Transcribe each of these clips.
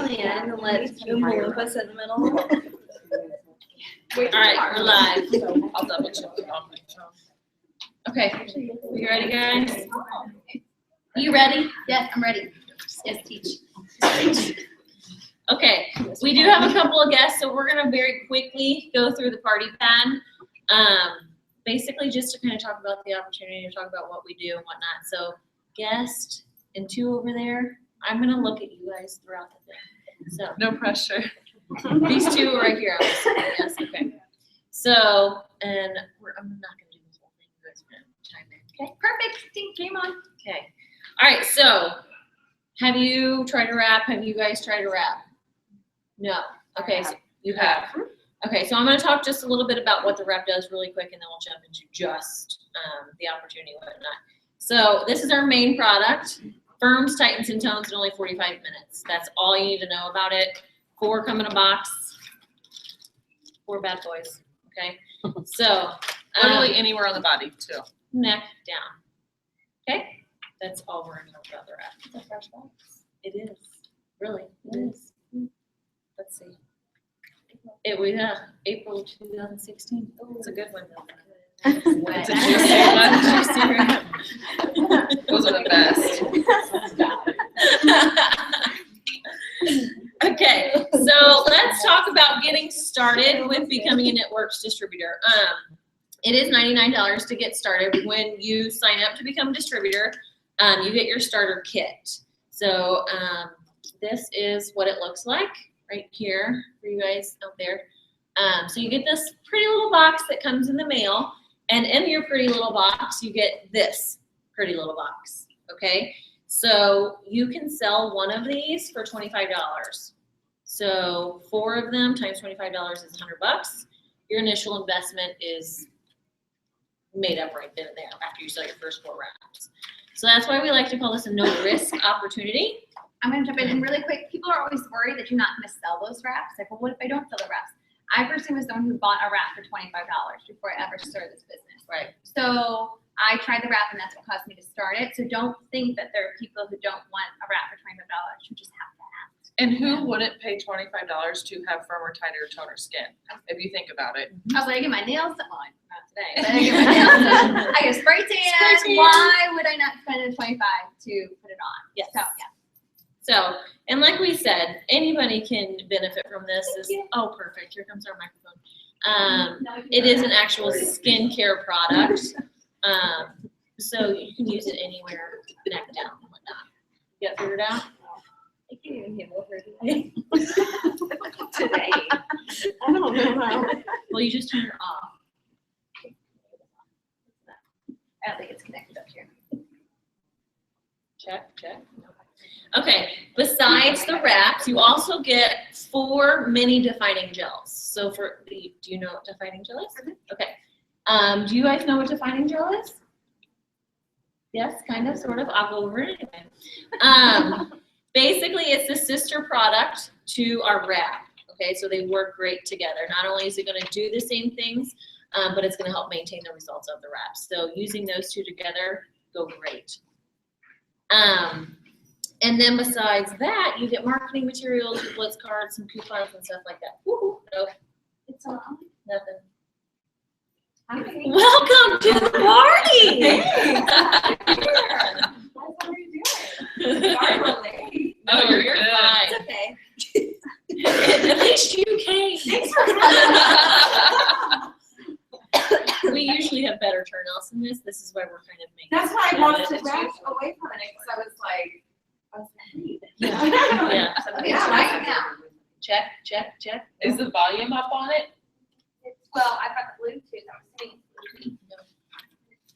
on the end and let Oompa Loompa sit in the middle. All right, we're live. I'll double check it on my phone. Okay, you ready, guys? You ready? Yes, I'm ready. Yes, teach. Okay, we do have a couple of guests, so we're gonna very quickly go through the party pad. Basically just to kind of talk about the opportunity, to talk about what we do and whatnot. So guest and two over there, I'm gonna look at you guys throughout the thing. So No pressure. these two right here, I'm assuming, yes, okay. So, and I'm not gonna do this whole thing, you guys are gonna chime in. Okay, perfect. Game on. Okay. All right, so have you tried to rap? Have you guys tried to rap? No. Okay, so you have. Okay, so I'm going to talk just a little bit about what the rep does really quick, and then we'll jump into just the opportunity and whatnot. So this is our main product, firms, tightens, and tones in only 45 minutes. That's all you need to know about it. 4 come in a box. 4 bad boys, okay? So Literally anywhere on the body, too. neck down, okay? That's all we're going to talk about the rep. It's a fresh box. It is, really, it is. Let's see. It was April 2016. It's a good one. It's a juicy one. Those are the best. Okay, so let's talk about getting started with becoming a Knitworks distributor. It is $99 to get started. When you sign up to become a distributor, you get your starter kit. So this is what it looks like right here for you guys out there. So you get this pretty little box that comes in the mail, and in your pretty little box, you get this pretty little box, okay? So you can sell one of these for $25. So 4 of them times $25 is $100. Your initial investment is made up right then and there after you sell your first 4 wraps. So that's why we like to call this a no-risk opportunity. I'm going to jump in, and really quick, people are always worried that you're not going to sell those wraps. Like, well, what if I don't sell the wraps? I personally was someone who bought a wrap for $25 before I ever started this business. Right. So I tried the wrap, and that's what caused me to start it. So don't think that there are people who don't want a wrap for $25. You just have to ask. And who wouldn't pay $25 to have firmer, tighter, toner skin? If you think about it. I was like, I get my nails done. Well, not today, but I get my nails done. I get a spray tan. Why would I not spend a $25 to put it on? Yes. So, yeah. So, and like we said, anybody can benefit from this. Oh, perfect. Here comes our microphone. It is an actual skincare product. So you can use it anywhere, neck down and whatnot. You got it figured out? I can't even handle her today. Today? I don't know how. Well, you just turn it off. I don't think it's connected up here. Check, check. Okay, besides the wraps, you also get 4 mini defining gels. So for the, do you know what defining gel is? Okay. Do you guys know what defining gel is? Yes, kind of, sort of. I'll go over it anyway. Basically, it's the sister product to our wrap. Okay, so they work great together. Not only is it going to do the same things, but it's going to help maintain the results of the wraps. So using those 2 together go great. And then besides that, you get marketing materials, blitz cards, some coupons and stuff like that. Woo-hoo. Nope. It's on. Nothing. Hi. Welcome to the party. What are you doing? Sorry, Oh, you're fine. it's okay. At least you came. Thanks for coming. We usually have better turnouts than this. This is why we're kind of making. That's why I it wanted better to than back usual. away from it because I was like, Yeah. Yeah, right now. Check, check, check. Is the volume up on it? Well, I've got the Bluetooth. I was saying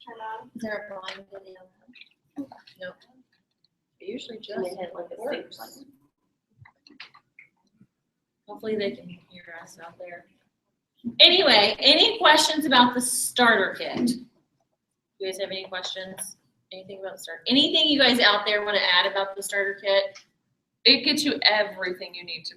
turn on. is there a volume video? Nope. It usually just works. Hopefully they can hear us out there. Anyway, any questions about the starter kit? You guys have any questions? Anything about the starter? Anything you guys out there want to add about the starter kit? It gets you everything you need to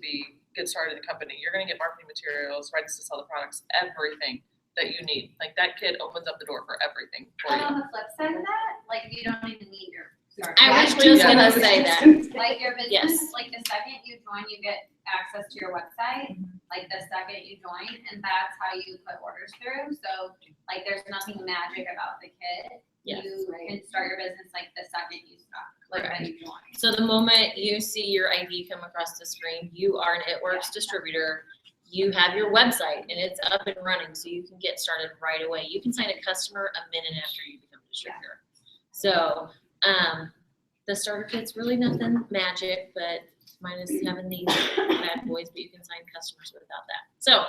get started in the company. You're going to get marketing materials, rights to sell the products, everything that you need. Like that kit opens up the door for everything for And you. on the flip side of that, like you don't even need your Sorry. I was just Yeah. gonna say that. Like your Yes. business, like the second you join, you get access to your website, like the second you join, and that's how you put orders through. So like there's nothing magic about the kit. Yes. You can start your business like the second you start, like when you join. So the moment you see your ID come across the screen, you are an It Works distributor. You have your website and it's up and running, so you can get started right away. You can sign a customer a minute after you become a distributor. So the starter kit's really nothing magic, but minus having these bad boys, but you can sign customers without that. So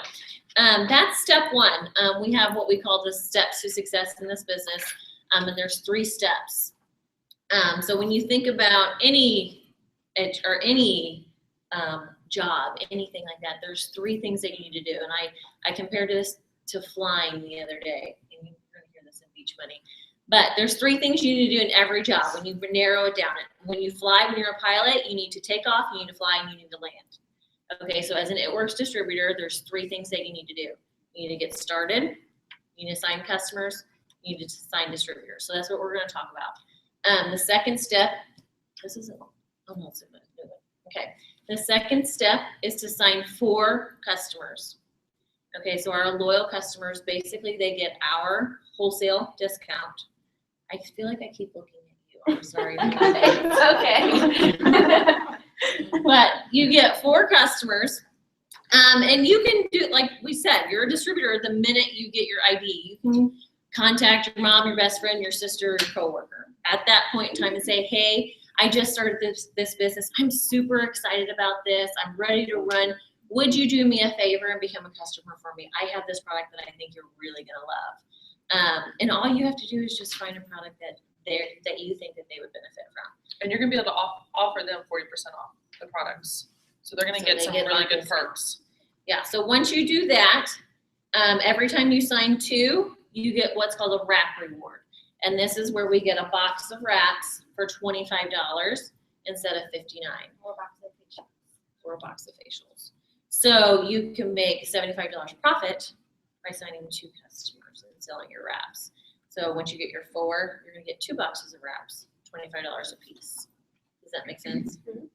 that's step one. We have what we call the steps to success in this business, and there's 3 steps. So when you think about any job, anything like that, there's 3 things that you need to do. And I compared this to flying the other day, and you're gonna hear this in Beach Money. But there's 3 things you need to do in every job when you narrow it down. When you fly, when you're a pilot, you need to take off, you need to fly, and you need to land. Okay, so as an It Works distributor, there's 3 things that you need to do. You need to get started, you need to sign customers, you need to sign distributors. So that's what we're gonna talk about. The second step, this is almost a minute. Okay, the second step is to sign 4 customers. Okay, so our loyal customers, basically they get our wholesale discount. I feel like I keep looking at you, I'm sorry. It's okay. But you get 4 customers, and you can do, like we said, you're a distributor the minute you get your ID. You can contact your mom, your best friend, your sister, your coworker at that point in time and say, hey, I just started this business. I'm super excited about this. I'm ready to run. Would you do me a favor and become a customer for me? I have this product that I think you're really gonna love. And all you have to do is just find a product that you think that they would benefit from. And you're gonna be able to offer them 40% off the products. So they're gonna So get they some get really all good this. perks. Yeah, so once you do that, every time you sign 2, you get what's called a wrap reward. And this is where we get a box of wraps for $25 instead of $59. Or a box of facials. So you can make $75 profit by signing 2 customers and selling your wraps. So once you get your 4, you're gonna get 2 boxes of wraps, $25 a piece. Does that make sense? Makes sense.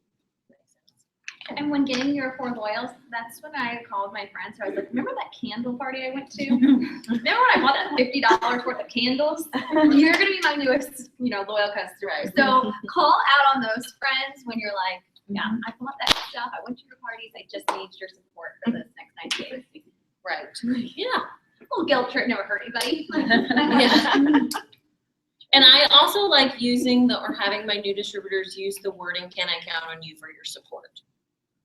And when getting your 4 loyals, that's when I called my friends. So I was like, remember that candle party I went to? Remember when I bought that $50 worth of candles? You're gonna be my newest, loyal customer. So call out on those friends when you're like, yeah, I bought that stuff. I went to your parties. I just need your support for this next 90 days. Right. Yeah. A little guilt trip never hurt anybody. Yeah. And I also like using or having my new distributors use the wording, can I count on you for your support?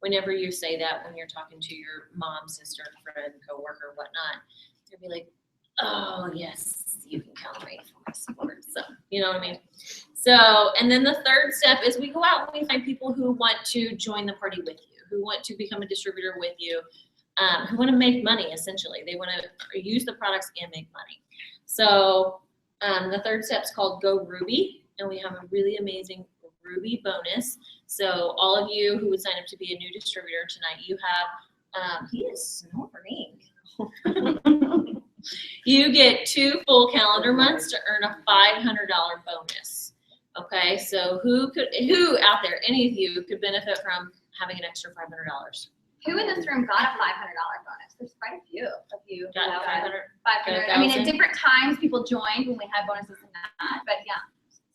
Whenever you say that, when you're talking to your mom, sister, friend, coworker, whatnot, they'll be like, oh yes, you can count on me for my support. So, you know what I mean? So, and then the third step is we go out and we find people who want to join the party with you, who want to become a distributor with you, who want to make money, essentially. They want to use the products and make money. So the third step is called Go Ruby, and we have a really amazing Ruby bonus. So all of you who would sign up to be a new distributor tonight, you have, he is snoring. You get 2 full calendar months to earn a $500 bonus. Okay, so who out there, any of you could benefit from having an extra $500? Who in this room got a $500 bonus? There's quite a few of you. Got who got 500? 500. I mean, at 1,000? different times people joined when we had bonuses and that, but yeah.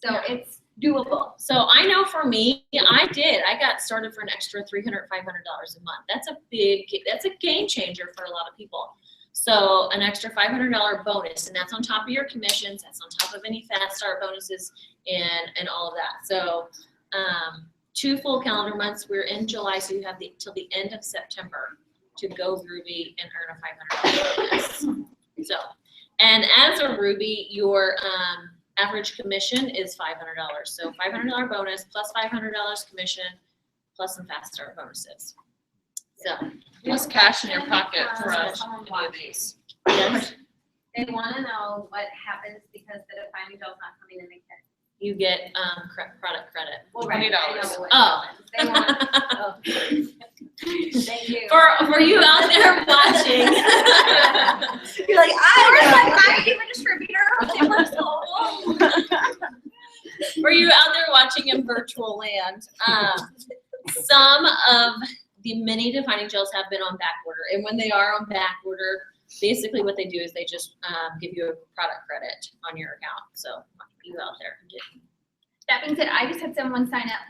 So it's doable. So I know for me, I got started for an extra $300, $500 a month. That's a game changer for a lot of people. So an extra $500 bonus, and that's on top of your commissions, that's on top of any fast start bonuses and all of that. So 2 full calendar months. We're in July, so you have till the end of September to go Ruby and earn a $500 bonus. So, and as a Ruby, your average commission is $500. So $500 bonus plus $500 commission plus some fast start bonuses. So Plus cash in your pocket for us. Someone Any of watching. these. yes, They want to know what happens because the defining bill's not coming in the kit. you get product credit. Well, $20. I know what Oh. happens. They want. Thank you. For you out there watching. You're like, I'm a distributor. For you out there watching will land. Some of the many defining gels have been on back order, and when they are on back order, basically what they do is they just give you a product credit on your account. So you out there get. That being said, I just had someone sign up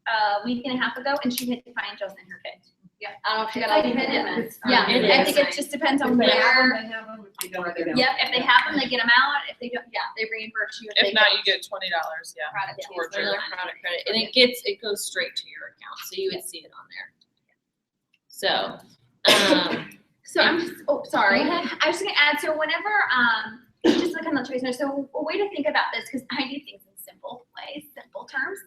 a week and a half ago, and she had defiant gels in her kit. Yeah. I don't know if she got It's all like the commitment. Yeah, It I is. think it just depends on If they have them, where. they have them. If they don't, they don't. Yep, if they have them, they get them out. If they don't, yeah, they reimburse you. If they not, don't. you get $20, yeah, Product towards For your. another product credit, and it goes straight to your account, so you would see it on there. So, So I'm just, oh, sorry. Go ahead. I was just gonna add, so whenever, just like on the tracer, so a way to think about this, because I do things in simple ways, simple terms.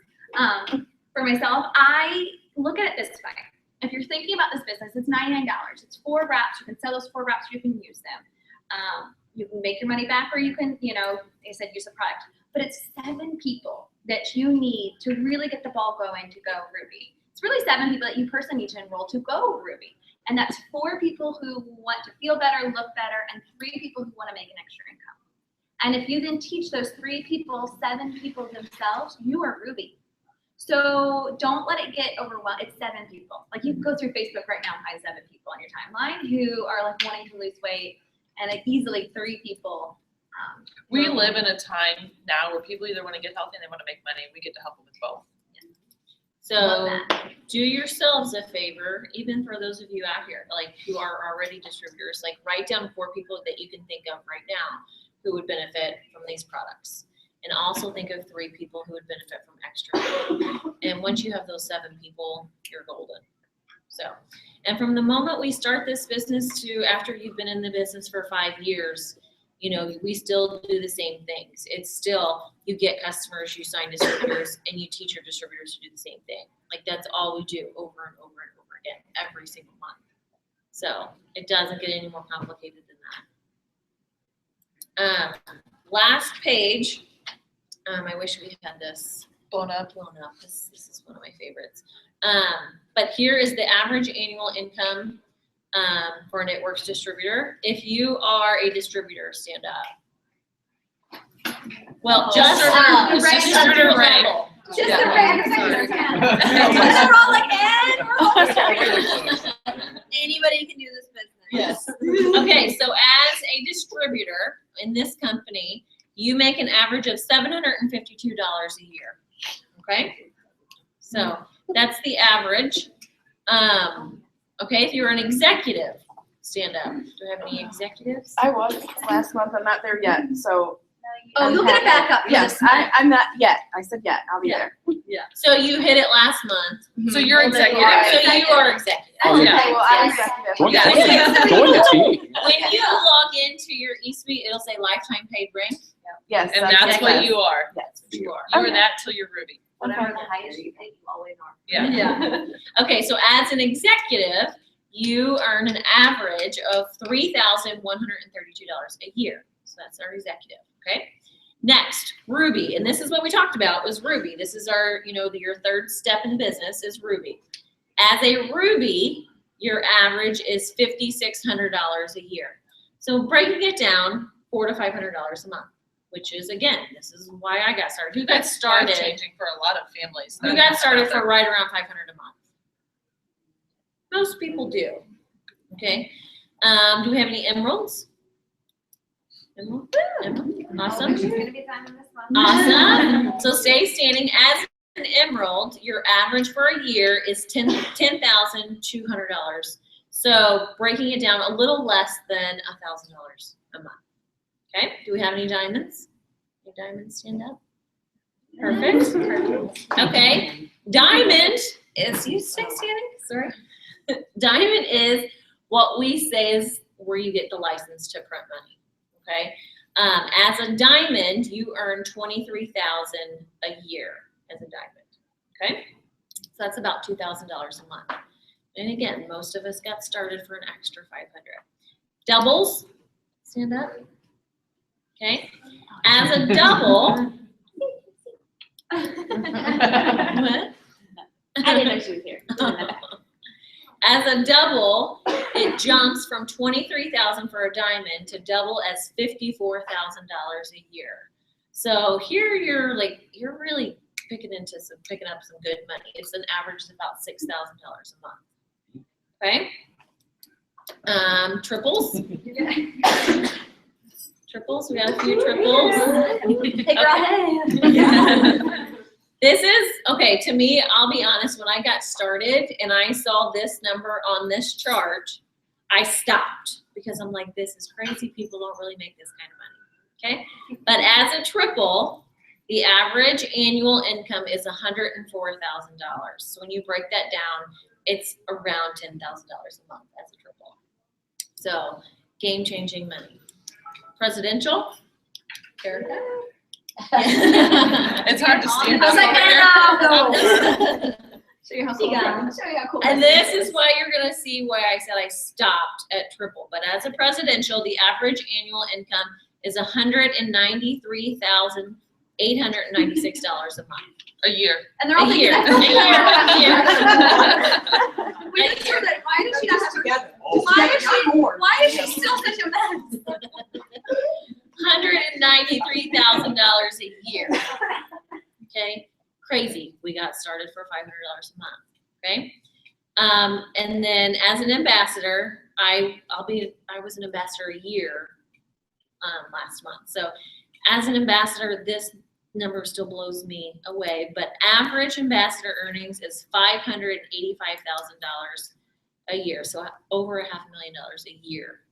For myself, I look at it this way. If you're thinking about this business, it's $99. It's 4 wraps. You can sell those 4 wraps, you can use them. You can make your money back, or you can, like I said, use the product. But it's 7 people that you need to really get the ball going to go Ruby. It's really 7 people that you personally need to enroll to go Ruby. And that's 4 people who want to feel better, look better, and 3 people who want to make an extra income. And if you then teach those 3 people, 7 people themselves, you are Ruby. So don't let it get overwhelmed. It's 7 people. Like you can go through Facebook right now and find 7 people on your timeline who are like wanting to lose weight, and like easily 3 people. We live in a time now where people either want to get healthy and they want to make money. We get to help them with both. So do yourselves a favor, even for those of you out here, like who are already distributors, like write down 4 people that you can think of right now who would benefit from these products. And also think of 3 people who would benefit from extra. And once you have those 7 people, you're golden. So, and from the moment we start this business to after you've been in the business for 5 years, we still do the same things. It's still, you get customers, you sign distributors, and you teach your distributors to do the same thing. Like that's all we do over and over and over again, every single month. So it doesn't get any more complicated than that. Last page. I wish we had this blown up. This is one of my favorites. But here is the average annual income for a Networks distributor. If you are a distributor, stand up. Well, just the distributor regular level. Just Yeah. the regular. Sorry. We're all like, Ed, we're all distributors. Anybody can do this business. Yes. Okay, so as a distributor in this company, you make an average of $752 a year. Okay? So that's the average. Okay, if you're an executive, stand up. Do I have any executives? I was last month. I'm not there yet, so. Oh, I'm you'll get it back up. Yes, I'm not yet. I said yet. I'll be Yeah. there. Yeah. So you hit it last month. So you're And then executive. Laura- So you are executive. Oh, Yeah. okay, well, I'm Yes. executive. Join Yeah. the team. When you log into your eSuite, it'll say lifetime paid rank. Yes. And that's what you are. That's what you are. You are Okay. that till you're Ruby. Whatever the highest you pay, you always are. Yeah. Yeah. Okay, so as an executive, you earn an average of $3,132 a year. So that's our executive, okay? Next, Ruby, and this is what we talked about was Ruby. This is our, your 3rd step in business is Ruby. As a Ruby, your average is $5,600 a year. So breaking it down, $400 to $500 a month, which is, again, this is why I got started. Who got That's started? life-changing for a lot of families. Who got started for right around $500 a month? Most people do. Okay. Do we have any emeralds? Emerald? Awesome. There's gonna be time in this one. Awesome. So stay standing. As an emerald, your average for a year is $10,200. So breaking it down, a little less than $1,000 a month. Okay. Do we have any diamonds? Any diamonds stand up? Perfect. Okay. Diamond is you stay standing. Sorry. Diamond is what we say is where you get the license to print money. Okay. As a diamond, you earn $23,000 a year as a diamond. Okay. So that's about $2,000 a month. And again, most of us got started for an extra $500. Doubles, stand up. Okay. As a double, what? I didn't know she was here. As a double, it jumps from $23,000 for a diamond to double as $54,000 a year. So here you're really picking up some good money. It's an average of about $6,000 a month. Okay. Triples. Triples. We got a few triples. Hey, girl, hey. This is, okay, to me, I'll be honest, when I got started and I saw this number on this chart, I stopped because I'm like, this is crazy. People don't really make this kind of money, okay? But as a triple, the average annual income is $104,000. So when you break that down, it's around $10,000 a month as a triple. So game-changing money. Presidential, Erica? It's hard to see. I was like, Here. Show you how She cool. got it. Show you how cool. And this is why you're gonna see why I said I stopped at triple. But as a presidential, the average annual income is $193,896 a month. A year. And they're all A thinking year. We just heard that. Why does she not have to? Together. Why is she still such a mess? $193,000 a year. Okay, crazy. We got started for $500 a month. Okay, and then as an ambassador, I was an ambassador a year last month. So as an ambassador, this number still blows me away. But average ambassador earnings is $585,000 a year. So over $500,000 a year.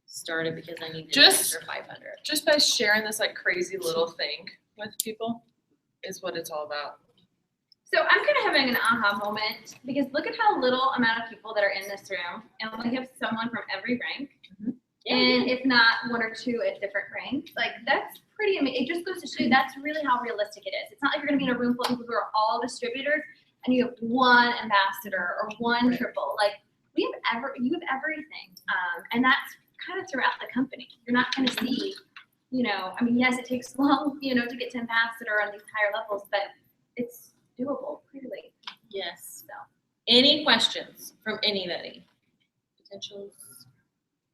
Started because I needed an extra 500. Just by sharing this like crazy little thing with people is what it's all about. So I'm kind of having an aha moment because look at how little amount of people that are in this room, and we have someone from every rank, and if not one or two at different ranks. Like that's pretty amazing. It just goes to show you that's really how realistic it is. It's not like you're going to be in a room full of people who are all distributors and you have one ambassador or one triple. Like you have everything, and that's kind of throughout the company. You're not going to see, I mean, yes, it takes long, to get to ambassador on these higher levels, but it's doable, clearly. Yes. So. Any questions from anybody? Potentials?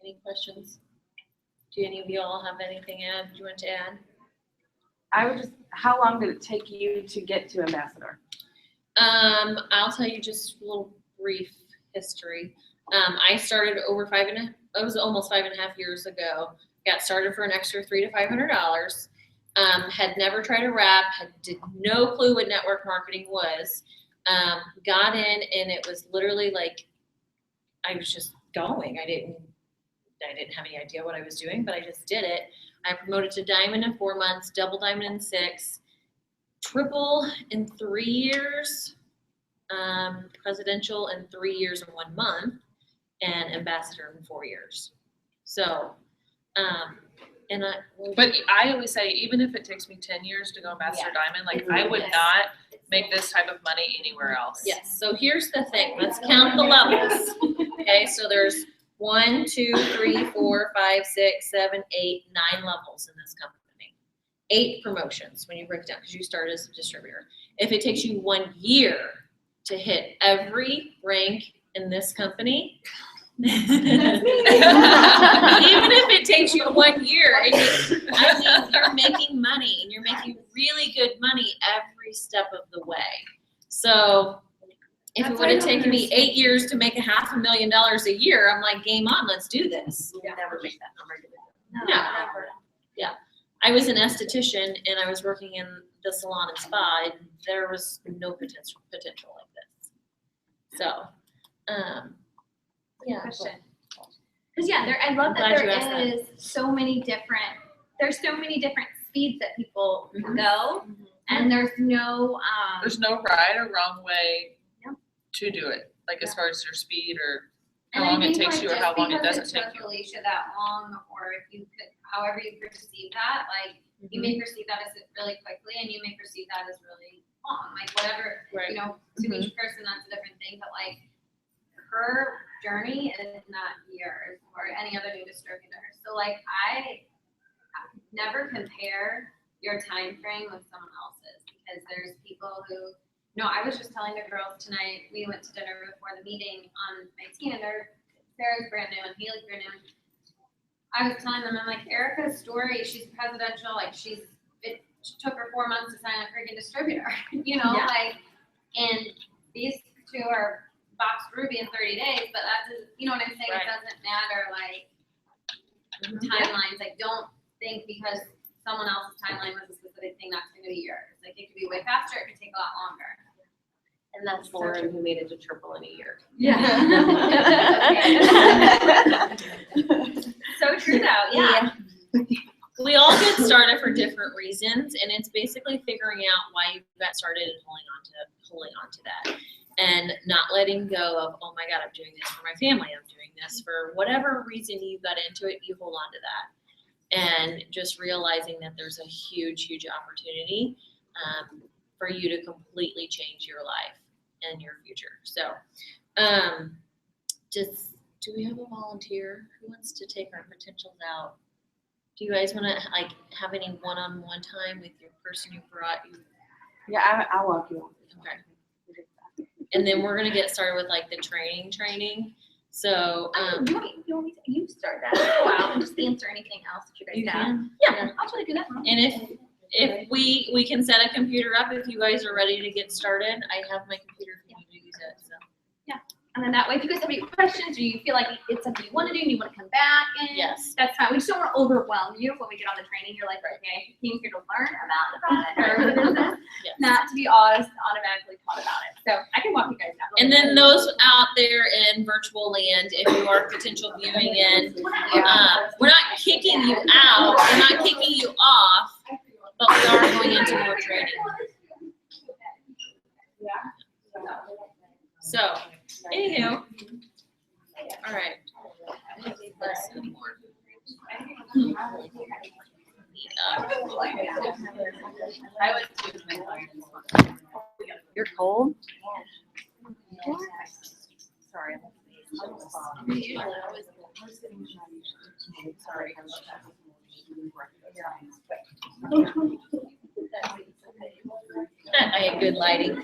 Any questions? Do any of you all have anything you want to add? I would just, how long did it take you to get to ambassador? I'll tell you just a little brief history. I started it was almost 5.5 years ago. Got started for an extra $300 to $500. Had never tried a rep, did no clue what network marketing was. Got in and it was literally like I was just going. I didn't have any idea what I was doing, but I just did it. I promoted to diamond in 4 months, double diamond in 6, triple in 3 years, presidential in 3 years and 1 month, and ambassador in 4 years. So, But I always say, even if it takes me 10 years to go ambassador diamond, like I would not make this type of money anywhere else. yes. So here's the thing. Let's count the levels. Okay. So there's 1, 2, 3, 4, 5, 6, 7, 8, 9 levels in this company. 8 promotions when you break it down because you started as a distributor. If it takes you 1 year to hit every rank in this company, even if it takes you 1 year, I mean, you're making money and you're making really good money every step of the way. So if it would have taken me 8 years to make $500,000 a year, I'm like, game on, let's do this. You'll never make that number. No. Yeah. I was an esthetician and I was working in the salon and spa and there was no potential like this. So, yeah. Question. Because I love Glad that you asked there is so many different speeds that people can go, and there's no There's no right or wrong way Yep. to do it, like as far as your speed or and how I long it think, takes like, you or just how long it because doesn't take took you. Alicia that long, or if you could, however you perceive that, like you may perceive that as really quickly, and you may perceive that as really long, like whatever, Right. to each person that's a different thing, but like her journey is not yours or any other new distributor. So like I never compare your time frame with someone else's, because there's people who, I was just telling the girls tonight, we went to dinner before the meeting on my team, and Sarah's brand new and Haley's brand new. I was telling them, I'm like, Erica's story, she's presidential, like took her 4 months to sign a freaking distributor, you know, Yeah. like, and these two are box Ruby in 30 days, but that's, you know what I'm saying? Right. It doesn't matter, like, timelines. Like, don't think because someone else's timeline was a specific thing, that's gonna be yours. Like, it could be way faster, it could take a lot longer. And that's Lauren who made it to triple in a year. So true though, yeah. We all get started for different reasons, and it's basically figuring out why you got started and holding on to that, and not letting go of, oh my God, I'm doing this for my family. I'm doing this for whatever reason you got into it. You hold on to that, and just realizing that there's a huge, huge opportunity for you to completely change your life and your future. So, do we have a volunteer who wants to take our potentials out? Do you guys want to like have any one-on-one time with your person who brought you? Yeah, I'll walk you. Okay. And then we're gonna get started with like the training. So You start that. Oh, wow. Just answer anything else that you guys have. can. Yeah, I'll try to do that. And if we can set a computer up if you guys are ready to get started. I have my computer if you need to use it. So And then that way, if you guys have any questions or you feel like it's something you want to do and you want to come back and yes. that's fine. We just don't want to overwhelm you when we get on the training. You're like, okay, you came here to learn about the product or the business, Yes. not to be automatically taught about it. So I can walk you guys down. And then those out there in virtual land, if you are potential viewing in, we're not kicking you out, we're not kicking you off, but we are going into more training. So, anywho, all right. Let's see more. You're cold? Sorry. Sorry. I had good lighting.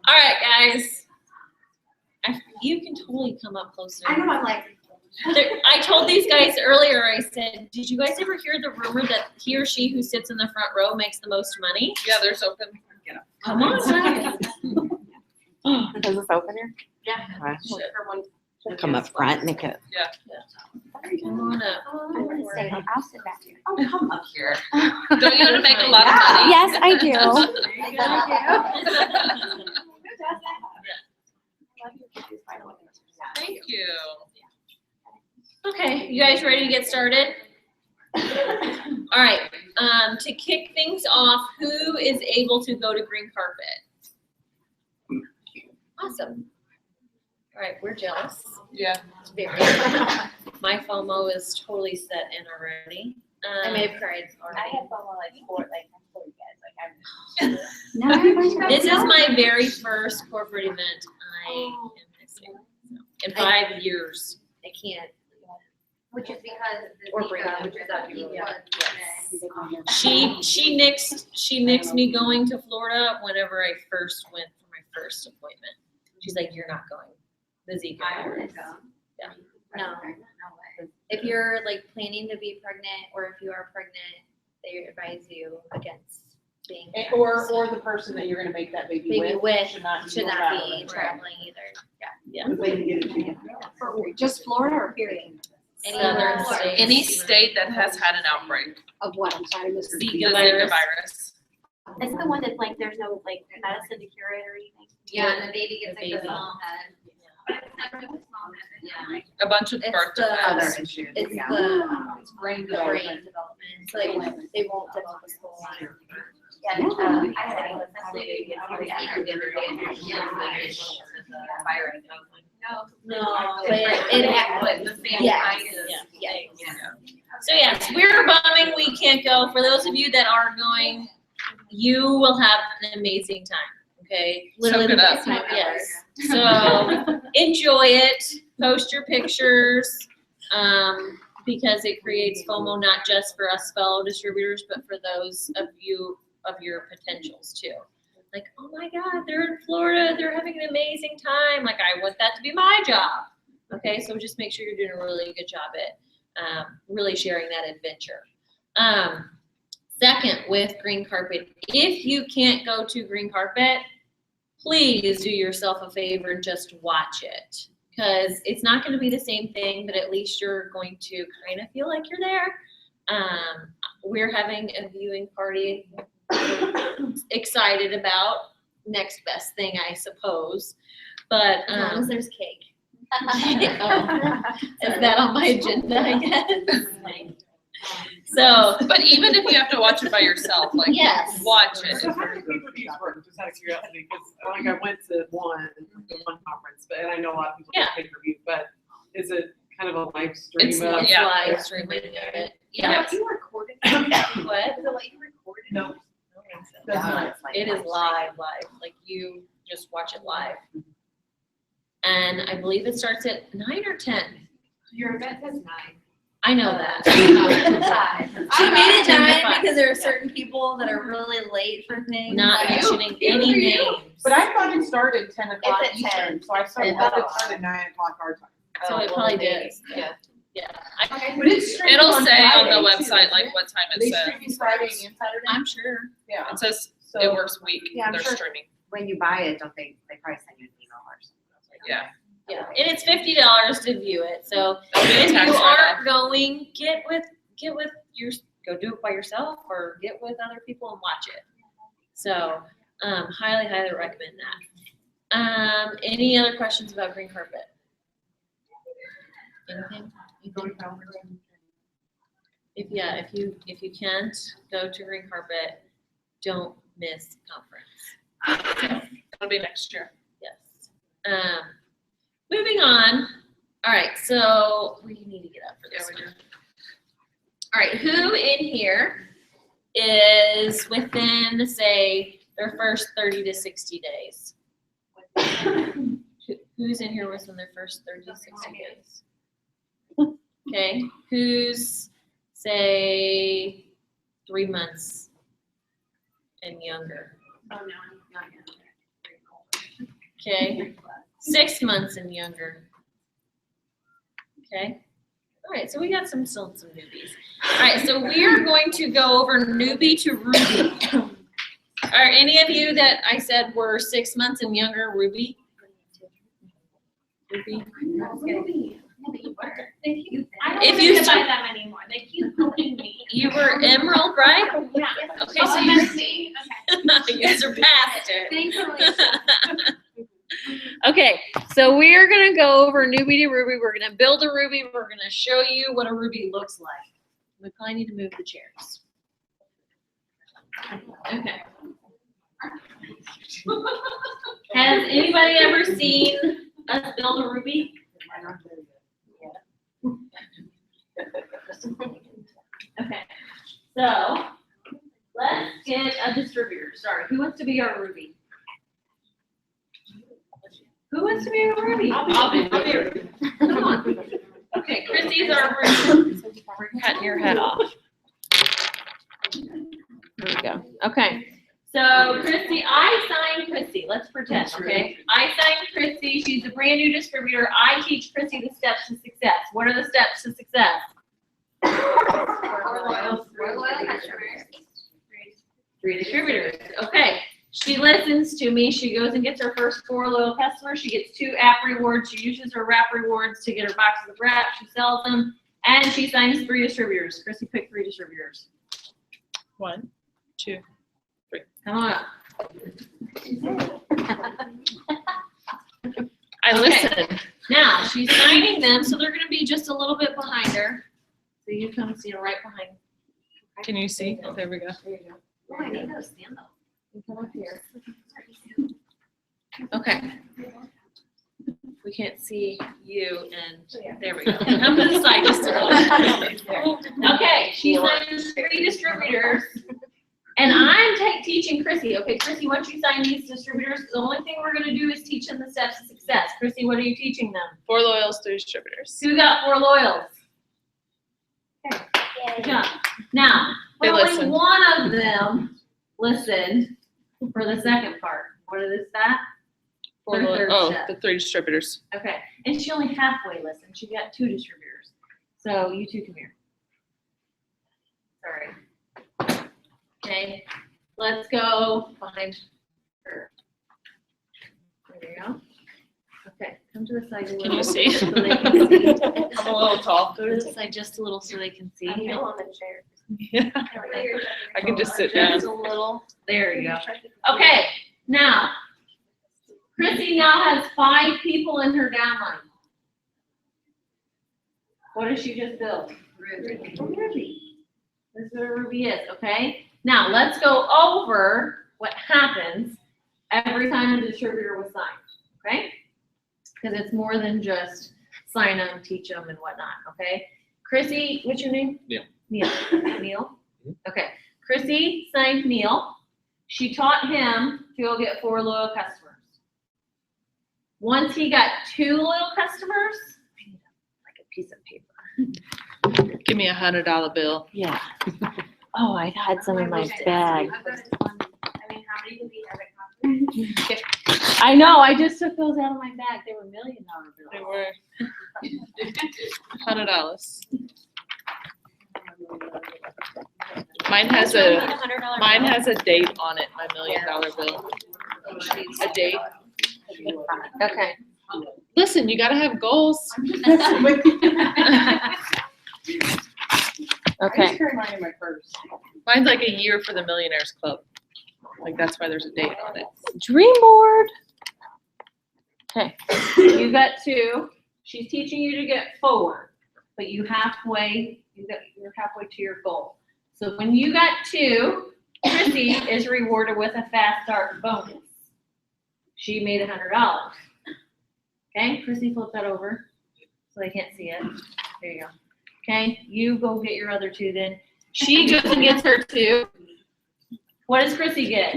All right, guys. You can totally come up closer. I know, I'm like, I told these guys earlier, I said, did you guys ever hear the rumor that he or she who sits in the front row makes the most money? Yeah, there's open. Come on, guys. Is this open here? yeah. Come up front, Nika. Come on up. I'll sit back here. Oh, come up here. Don't you want to make a lot of money? Yes, I do. Thank you. Okay, you guys ready to get started? All right, to kick things off, who is able to go to green carpet? Awesome. All right, we're jealous. Yeah. Very. My FOMO is totally set in already. I may have cried I already. had FOMO like you guys. Like This is my very first corporate event I am missing. So, in 5 years. I can't. Which is because Or the bring Zika, it. which is that people was. She nixed me going to Florida whenever I first went for my first appointment. She's like, "You're not going." The Zika I virus. wouldn't go. Yeah. No. If you're like planning to be pregnant or if you are pregnant, they advise you against being. Or the person that you're gonna make that baby Baby with with should not should be not traveling. be traveling either. Yeah. Because they can get it to you. Just Florida or period? Southern states. Any state that has had an outbreak. Of what? I'm sorry, Mr. The Zika Zika virus. virus. It's the one that like there's no like medicine to cure it or anything. Yeah, and the baby gets The like the baby. small head. But it's never the small head, yeah. A bunch of It's birth the Other defects. issues. It's yeah. the Brain brain development. development. So like they won't develop a skull line. Yeah, I had it, especially No, but it the same Yes. size. yes. So yes, we're bumming we can't go. For those of you that are going, you will have an amazing time. Okay, literally Soak the it up. best time. Yes. So enjoy it. Post your pictures, because it creates FOMO not just for us fellow distributors, but for those of you of your potentials too. Like, oh my God, they're in Florida. They're having an amazing time. Like, I want that to be my job. Okay, so just make sure you're doing a really good job at really sharing that adventure. Second, with green carpet, if you can't go to green carpet, please do yourself a favor and just watch it, because it's not going to be the same thing, but at least you're going to kind of feel like you're there. We're having a viewing party, excited about, next best thing, I suppose. But As long as there's cake. is that on my agenda, I guess? So, But even if you have to watch it by yourself, like, Yes. watch it. So how do pay-per-views work, just out of curiosity, because like I went to one conference, but, and I know a lot of people do Yeah. pay-per-view, but is it kind of a live stream? It's of- it's Yeah. live streaming of it. Yeah. Yes. You recorded? What? Is it like you recorded? No. It is live. Like you just watch it live. And I believe it starts at 9 or 10. Your event says 9. I know that. She made it 10 to 9 5. because there are certain people that are really late for things. Not Like, mentioning any names. But I thought it started 10 o'clock It's at 10. Eastern, so I started, thought it started 9 o'clock our time. So it probably does. Yeah. But it's streaming It'll on say on the Friday, too, website, isn't like, it? what time Are it they says. streaming Friday and Saturday? I'm sure. Yeah. It says So- it works week, Yeah, I'm they're sure. streaming. When you buy it, don't they probably send you an email or something? Yeah. Yeah. And it's $50 to view it. So That'll be a if tax you write-off. aren't going, get with your, go do it by yourself or get with other people and watch it. So highly recommend that. Any other questions about green carpet? Anything? If you can't go to green carpet, don't miss conference. It'll be next year. Yes. Moving on. All right, so we need to get up for this one. All right, who in here is within, say, their first 30 to 60 days? Who's in here within their first 30 to 60 days? Okay, who's, say, 3 months and younger? Oh, no, I'm not yet. Okay, 6 months and younger. Okay, all right, so we got still some newbies. All right, so we are going to go over newbie to Ruby. Are any of you that I said were 6 months and younger Ruby? Ruby? I don't If want you to start- buy them anymore. They keep pulling me. You were Emerald, right? Yeah. Okay, Oh, so and you that's me. Okay. you surpassed it. Thanks, Alicia. Okay, so we're gonna go over newbie to Ruby. We're gonna build a Ruby. We're gonna show you what a Ruby looks like. We probably need to move the chairs. Okay. Has anybody ever seen us build a Ruby? Okay, so let's get a distributor. Sorry, who wants to be our Ruby? Who wants to be a Ruby? I'll be a Ruby. Come on. Okay, Chrissy's our Ruby. We're cutting your head off. There we go. Okay. So Chrissy, I signed Chrissy. Let's pretend, okay? I signed Chrissy. She's a brand new distributor. I teach Chrissy the steps to success. What are the steps to success? 4 loyal customers. 3 distributors. Okay. She listens to me. She goes and gets her first 4 loyal customers. She gets 2 app rewards. She uses her wrap rewards to get her boxes of wrap. She sells them. And she signs 3 distributors. Chrissy, pick 3 distributors. 1, 2. Come on up. I Okay. listen. Now, she's signing them, so they're going to be just a little bit behind her. So you come see her right behind. Can you see? There we go. Oh, I need those sandals. You come up here. Okay. We can't see you, and there we go. Come to the side just a little bit. Okay, she signs 3 distributors. And I'm teaching Chrissy. Okay, Chrissy, once you sign these distributors, the only thing we're going to do is teach them the steps to success. Chrissy, what are you teaching them? 4 loyals, 3 distributors. Who got 4 loyals? Good job. Now, They only listened. one of them listened for the second part. What is that? 4 Third loyals. Oh, step. the 3 distributors. Okay, and she only halfway listened. She got 2 distributors. So you two come here. Sorry. Okay, let's go behind her. There you go. Okay, come to the side. Can you see? So they can see. I'm a little tall. Go to the side just a little so they can see. I'm on the chair. Yeah. I can just sit down. Just a little. There you go. Okay, now, Chrissy now has 5 people in her downline. What does she just build? Ruby. This is what a Ruby is, okay? Now, let's go over what happens every time a distributor was signed, okay? Because it's more than just sign them, teach them, and whatnot, okay? Chrissy, what's your name? Neil. Neil. Neil? Okay. Chrissy signed Neil. She taught him to go get 4 loyal customers. Once he got 2 loyal customers, I need like a piece of paper. Give me $100 bill. Yeah. Oh, I had some in my bag. I've got a ton. I mean, how many do we have at conference? I know, I just took those out of my bag. They were $1 million bills. They were $100. Mine has a date on it, my $1 million bill. A date. Okay. Listen, you gotta have goals. Okay. I just carry mine in my purse. Mine's like a year for the Millionaires Club. Like that's why there's a date on it. Dream board. Okay, you got 2. She's teaching you to get 4, but you're halfway to your goal. So when you got 2, Chrissy is rewarded with a fast start bonus. She made $100. Okay, Chrissy, flip that over so they can't see it. There you go. Okay, you go get your other 2 then. She goes and gets her 2. What does Chrissy get?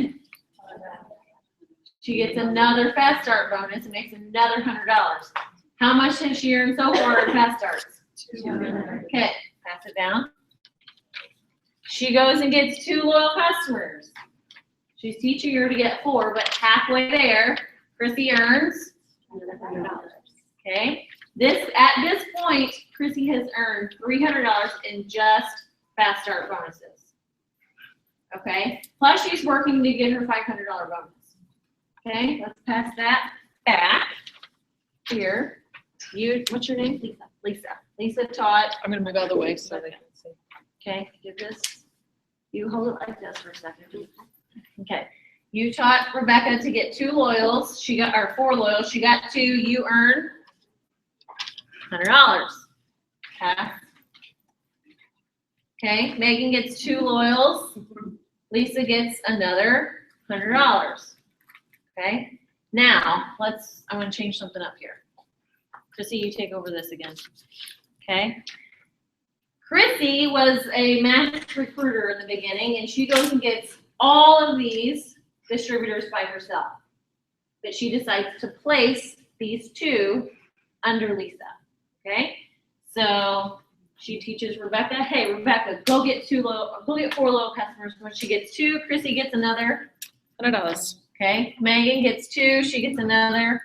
She gets another fast start bonus and makes another $100. How much has she earned so far in fast starts? Okay, pass it down. She goes and gets 2 loyal customers. She's teaching her to get 4, but halfway there, Chrissy earns $100. Okay, at this point, Chrissy has earned $300 in just fast start bonuses. Okay, plus she's working to get her $500 bonus. Okay, let's pass that back here. What's your name? Lisa. Lisa. Lisa taught. I'm gonna move out of the way so they can see. Okay, give this. You hold it like this for a second. Okay, you taught Rebecca to get 2 loyals. She got, or 4 loyals. She got 2. You earn $100. Pass. Okay, Megan gets 2 loyals. Lisa gets another $100. Okay, now I want to change something up here. Chrissy, you take over this again. Okay. Chrissy was a mass recruiter in the beginning, and she goes and gets all of these distributors by herself. But she decides to place these 2 under Lisa. Okay, so she teaches Rebecca, hey, Rebecca, go get 4 loyal customers. When she gets 2, Chrissy gets another $100. Okay, Megan gets 2, she gets another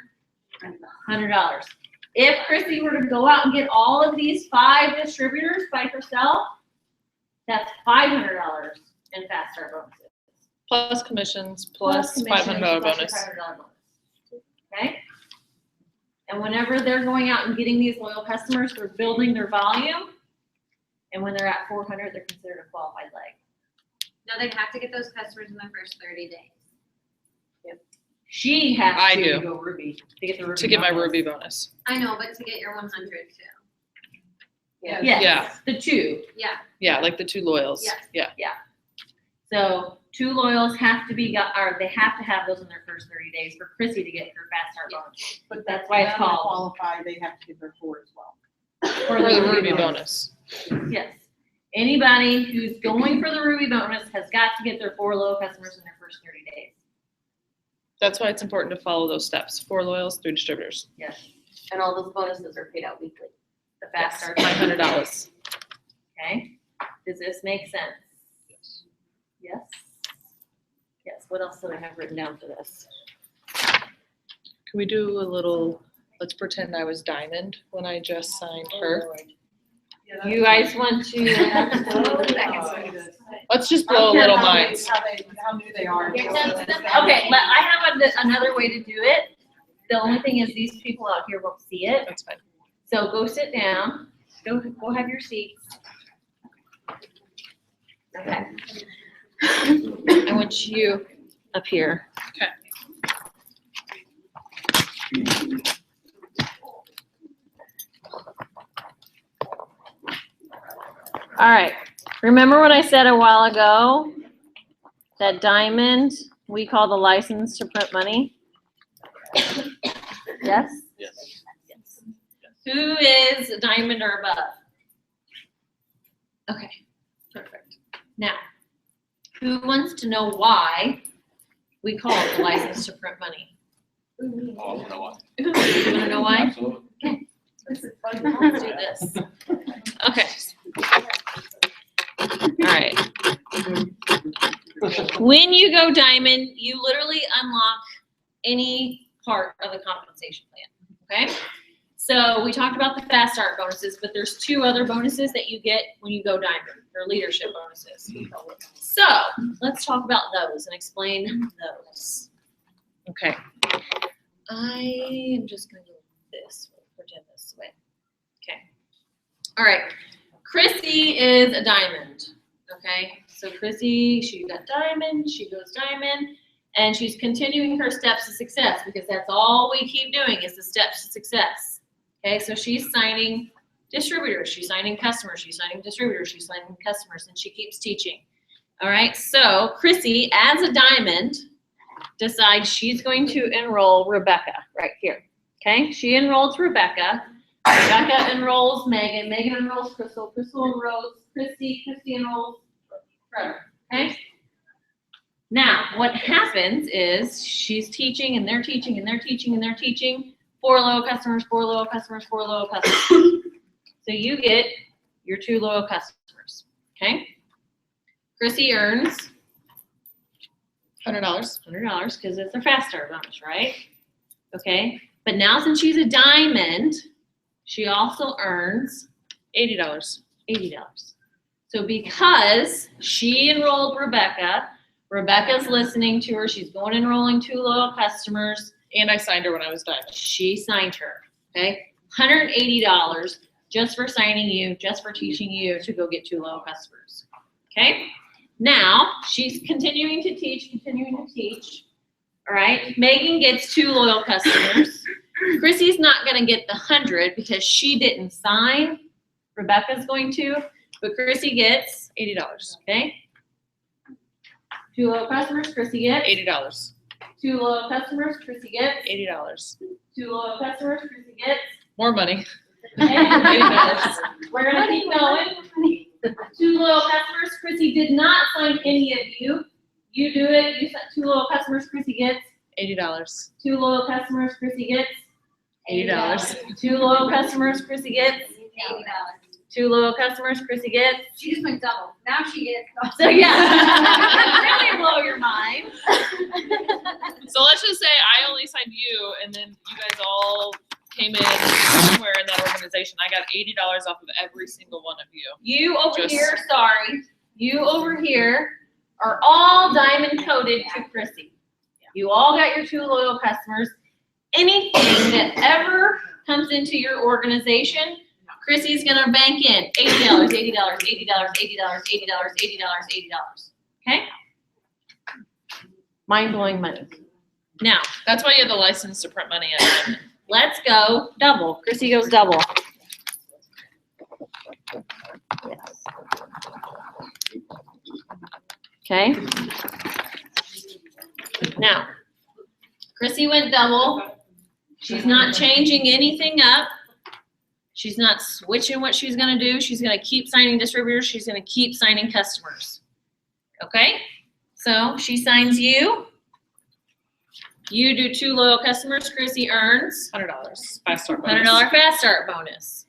$100. If Chrissy were to go out and get all of these 5 distributors by herself, that's $500 in fast start bonuses. Plus commissions, plus commissions, $500 plus your bonus. $500 bonus. Okay? And whenever they're going out and getting these loyal customers, they're building their volume. And when they're at 400, they're considered a qualified leg. No, they'd have to get those customers in the first 30 days. She has I to do. go Ruby to get the Ruby To get my bonus. Ruby bonus. I know, but to get your 100 too. Yes, Yeah. the 2. Yeah. Yeah, like the 2 loyals. Yes. Yeah. So 2 loyals have to be they have to have those in their first 30 days for Chrissy to get her fast start bonus. But That's why it's for them to called- Qualify, they have to give their 4 as well. For the Ruby bonus. Yes. Anybody who's going for the Ruby bonus has got to get their 4 loyal customers in their first 30 days. That's why it's important to follow those steps. 4 loyals, 3 distributors. Yes. And all those bonuses are paid out weekly. The fast start. $500. Okay. Does this make sense? Yes. Yes. Yes. What else did I have written down for this? Can we do a little, let's pretend I was Diamond when I just signed her. You guys want to? Let's just blow a little minds. How new they are. Okay, I have another way to do it. The only thing is these people out here won't see it. That's fine. So go sit down. Go have your seats. Okay. I want you up here. Okay. All right. Remember what I said a while ago? That diamond we call the license to print money? Yes? Yes. Who is a diamond or above? Okay, perfect. Now, who wants to know why we call it the license to print money? Oh, I don't know why. You wanna know why? Absolutely. Let's do this. Okay. All right. When you go diamond, you literally unlock any part of the compensation plan, okay? So we talked about the fast start bonuses, but there's 2 other bonuses that you get when you go diamond. They're leadership bonuses. So let's talk about those and explain those. Okay. I am just gonna go this way, pretend this way. Okay. All right. Chrissy is a diamond. Okay. So Chrissy, she got diamond, she goes diamond, and she's continuing her steps to success because that's all we keep doing is the steps to success. Okay, so she's signing distributors, she's signing customers, she's signing distributors, she's signing customers, and she keeps teaching. All right, so Chrissy, as a diamond, decides she's going to enroll Rebecca right here. Okay, she enrolls Rebecca. Rebecca enrolls Megan. Megan enrolls Crystal. Crystal enrolls Christy. Christy enrolls Trevor. Okay. Now, what happens is she's teaching, and they're teaching, and they're teaching, and they're teaching. 4 loyal customers, 4 loyal customers, 4 loyal customers. So you get your 2 loyal customers. Okay. Chrissy earns $100. $100 because it's a fast start bonus, right? Okay. But now since she's a diamond, she also earns $80. $80. So because she enrolled Rebecca, Rebecca's listening to her, she's going enrolling 2 loyal customers. And I signed her when I was done. She signed her, okay? $180 just for signing you, just for teaching you to go get 2 loyal customers, okay? Now, she's continuing to teach, all right? Megan gets 2 loyal customers. Chrissy's not gonna get the 100 because she didn't sign. Rebecca's going to, but Chrissy gets $80. okay? 2 loyal customers, Chrissy gets $80. 2 loyal customers, Chrissy gets $80. 2 loyal customers, Chrissy gets. More money. Okay? $80. We're gonna keep going. 2 loyal customers, Chrissy did not sign any of you. You do it, you sent 2 loyal customers, Chrissy gets. $80. 2 loyal customers, Chrissy gets. $80. 2 loyal customers, Chrissy gets. $80. 2 loyal customers, Chrissy gets. She just went double. Now she gets. So yeah, really blow your mind. So let's just say I only signed you, and then you guys all came in somewhere in that organization. I got $80 off of every single one of you. You over Just- here, sorry, you over here are all diamond coded to Chrissy. You all got your 2 loyal customers. Anything that ever comes into your organization, Chrissy's gonna bank in $80, $80, $80, $80, $80, $80, $80. Okay? Mind-blowing money. Now, That's why you have the license to print money at Diamond. let's go double. Chrissy goes double. Okay. Now, Chrissy went double. She's not changing anything up. She's not switching what she's gonna do. She's gonna keep signing distributors. She's gonna keep signing customers. Okay? So she signs you. You do 2 loyal customers. Chrissy earns $100. Fast start bonus. $100 fast start bonus.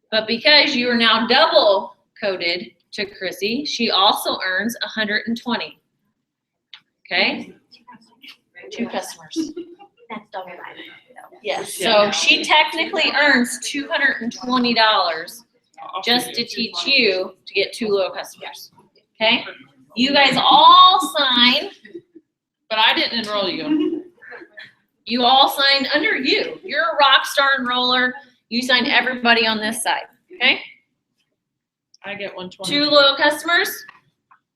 But because you are now double coded to Chrissy, she also earns $120. Okay? 2 customers. That's double diamond. Yes. So she technically earns $220 just to teach you to get 2 loyal customers. Okay? You guys all sign. But I didn't enroll you. You all signed under you. You're a rock star enroller. You signed everybody on this side. Okay? I get 120. 2 loyal customers.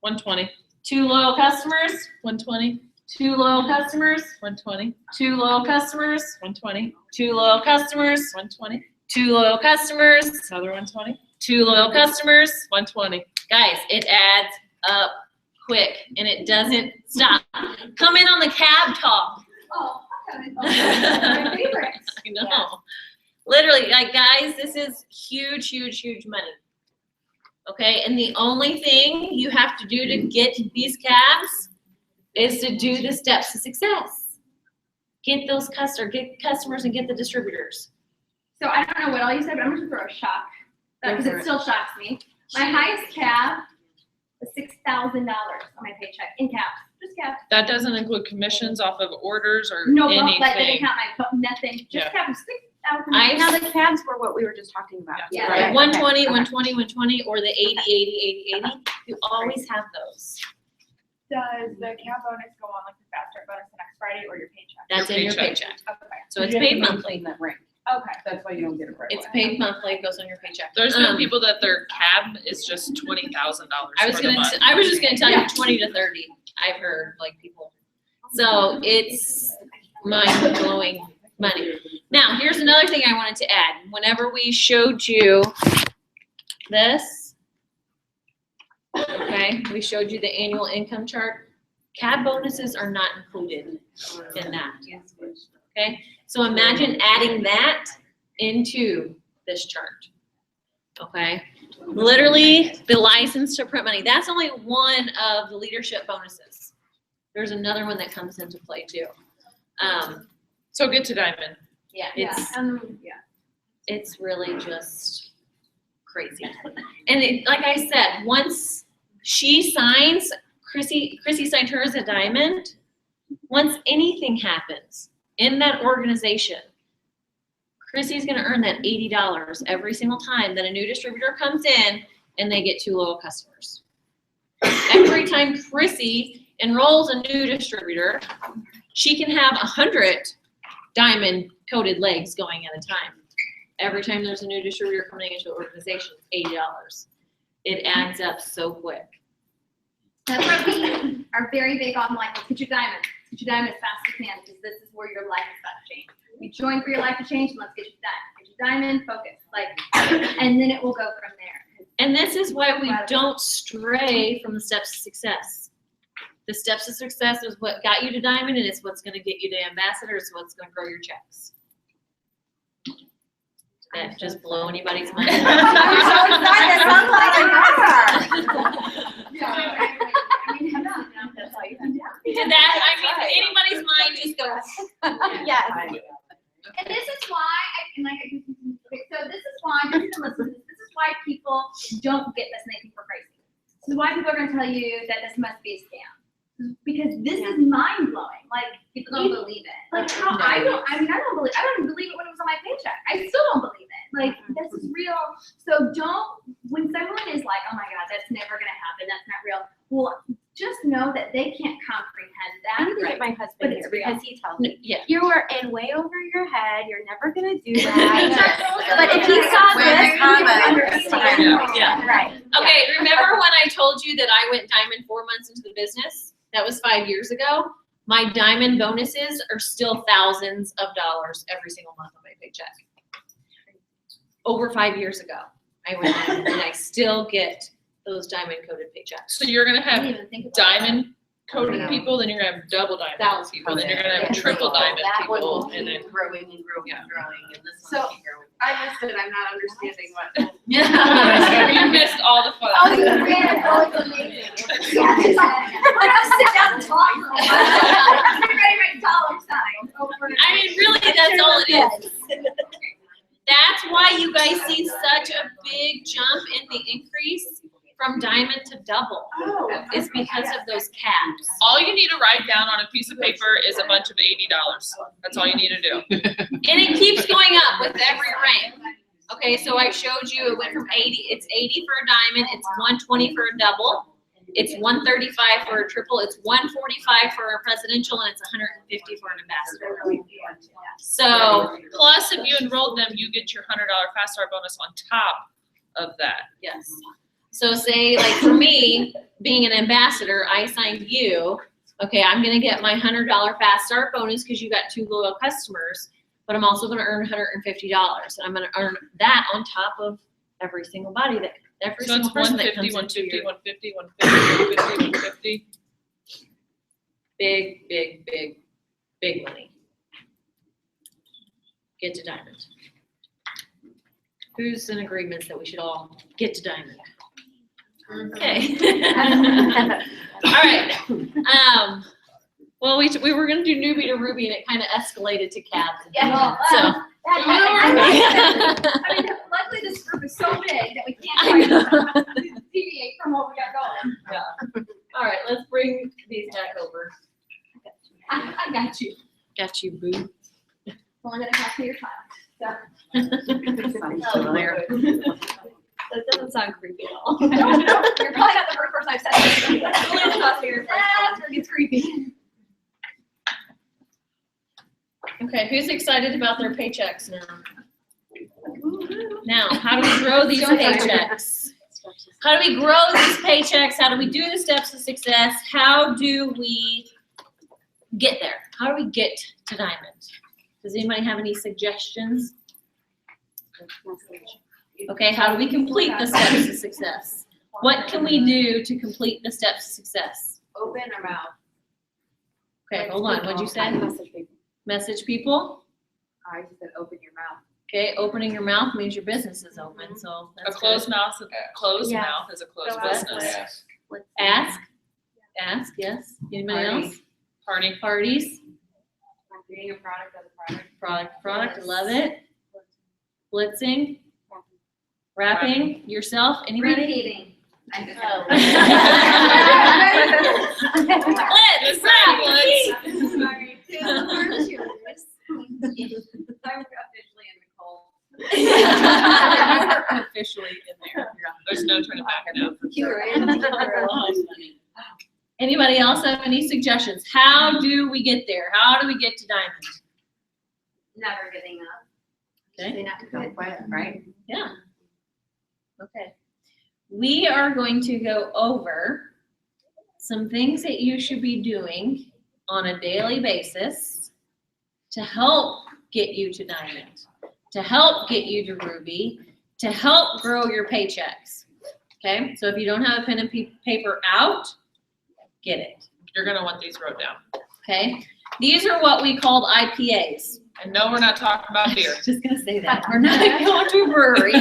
120. 2 loyal customers. 120. 2 loyal customers. 120. 2 loyal customers. 120. 2 loyal customers. 120. 2 loyal customers. Another 120. 2 loyal customers. 120. Guys, it adds up quick and it doesn't stop. Come in on the cab talk. Oh, my favorite. I know. Literally, like, guys, this is huge, huge, huge money. Okay, and the only thing you have to do to get these cabs is to do the steps to success. Get those customers and get the distributors. So I don't know what all you said, but I'm just gonna throw a shock, because Go for it it. still shocks me. My highest cab was $6,000 on my paycheck in cabs, just cabs. That doesn't include commissions off of orders or No, anything. that didn't count my, nothing, just Yeah. cabs, $6,000. Now the cabs were what we were just talking about. Yeah. Like Right. 120, Okay. 120, 120, or the 80, 80, 80, 80. You always have those. Does the cab bonus go on like the fast start bonus the next Friday or your paycheck? That's in your paycheck. paycheck. Okay. So it's You have to paid monthly. maintain that rank. Okay. That's why you don't get it right It's away. paid monthly. It goes on your paycheck. There's been Um, people that their cab is just $20,000 I was for the gonna. month. I was just gonna tell you 20 to 30. I've heard like people. So it's mind blowing money. Now here's another thing I wanted to add. Whenever we showed you this, okay, we showed you the annual income chart. Cab bonuses are not included in that. Okay, so imagine adding that into this chart. Okay, literally the license to print money. That's only one of the leadership bonuses. There's another one that comes into play too. So get to Diamond. Yeah, Yeah, it's it's really just crazy. And it, like I said, once she signs, Chrissy signed hers a diamond. Once anything happens in that organization, Chrissy's gonna earn that $80 every single time that a new distributor comes in and they get 2 loyal customers. Every time Chrissy enrolls a new distributor, she can have 100 diamond coated legs going at a time. Every time there's a new distributor coming into the organization, it's $80. It adds up so quick. That's why we are very big on like, let's get your diamond. Get your diamond as fast as you can, because this is where your life is about to change. You join for your life to change, and let's get your diamond. Get your diamond, focus, like, and then it will go from there. And this is why we don't stray from the steps to success. The steps to success is what got you to diamond, and it's what's gonna get you to ambassador, it's what's gonna grow your checks. Did that just blow anybody's mind? I'm so excited. Sounds like a Did that, I mean, anybody's mind just goes. Yes. And this is why, so this is why, this is why people don't get this and they think we're crazy. This is why people are gonna tell you that this must be a scam. Because this is mind blowing, like, People don't believe it. like how, I don't even believe it when it was on my paycheck. I still don't believe it. Like, this is real. So when someone is like, oh my God, that's never gonna happen, that's not real. Well, just know that they can't comprehend I need to that. get my But husband it's here real. because he tells me, Yeah. you are in way over your head, you're never gonna do that. But if he saw When this, they he would comment, understand. Yeah. Right. Okay, remember when I told you that I went diamond 4 months into the business? That was 5 years ago. My diamond bonuses are still thousands of dollars every single month on my paycheck. Over 5 years ago, I went diamond and I still get those diamond coated paychecks. So you're gonna I didn't have even think about that. diamond coated Yeah. people, then you're gonna have double diamond Thousands. people, then you're gonna have Yeah. triple diamond That one will people, and then. keep growing and growing Yeah. and growing, and this one So- will keep growing. I missed it, I'm not understanding what. You missed all the fun. Oh, you're great. Oh, it's amazing. Yeah, just like, I'll sit down and talk. I'm ready to write dollar signs over and I mean, really, that's all it is. That's why you guys see such a big jump in the increase from diamond to double. It's because of those caps. All you need to write down on a piece of paper is a bunch of $80. That's all you need to do. And it keeps going up with every rank. Okay, Okay, so I showed you it went from 80, it's 80 for a diamond, it's 120 for a double, it's 135 for a triple, it's 145 for a presidential, and it's 150 for an ambassador. So, Plus, if you enrolled them, you get your $100 fast start bonus on top of that. yes. So say, like for me, being an ambassador, I assigned you, okay, I'm gonna get my $100 fast start bonus because you got 2 loyal customers, but I'm also gonna earn $150. And I'm gonna earn that on top of every single body that, every So single it's person that 150, comes into 150, your 150, 150, 150. big, big, big, big money. Get to diamond. Who's in agreement that we should all get to diamond? Okay. All right. Well, we were gonna do newbie to ruby, and it kind of escalated to captain. Yeah. So. I mean, luckily this group is so big that we I know. can't deviate from what we got going. All right, let's bring these back over. I got you. Got you, boo. Only gonna have to your child. Familiar. That doesn't sound creepy at all. You're probably not the first person I've said that to. That's where it gets creepy. Okay, who's excited about their paychecks now? Now, how do we grow these paychecks? How do we grow these paychecks? How do we do the steps to success? How do we get there? How do we get to diamond? Does anybody have any suggestions? Okay, how do we complete the steps to success? What can we do to complete the steps to success? Open our mouth. Okay, hold on, what'd you say? Message people. Message people? I just said open your mouth. Okay, opening your mouth means your business is open, so A that's closed good. mouth, Yeah. mouth is a closed So business. Ask, ask, yes. Anybody else? Party. Parties, Creating a product as a product. product, I love it. Blitzing, rapping, yourself, anybody? Repeating. Blitz, rap, blitz. Sorry. I'm officially in the cold. You're officially in there. There's no turning back now. Anybody else have any suggestions? How do we get there? How do we get to diamond? Never giving up. Okay. Don't quit, right? Yeah. Okay. We are going to go over some things that you should be doing on a daily basis to help get you to diamond, to help get you to ruby, to help grow your paychecks. Okay, so if you don't have a pen and paper out, get it. You're gonna want these wrote down. Okay, these are what we called IPAs. And no, we're not talking about beer. Just gonna say that. We're not going to a brewery.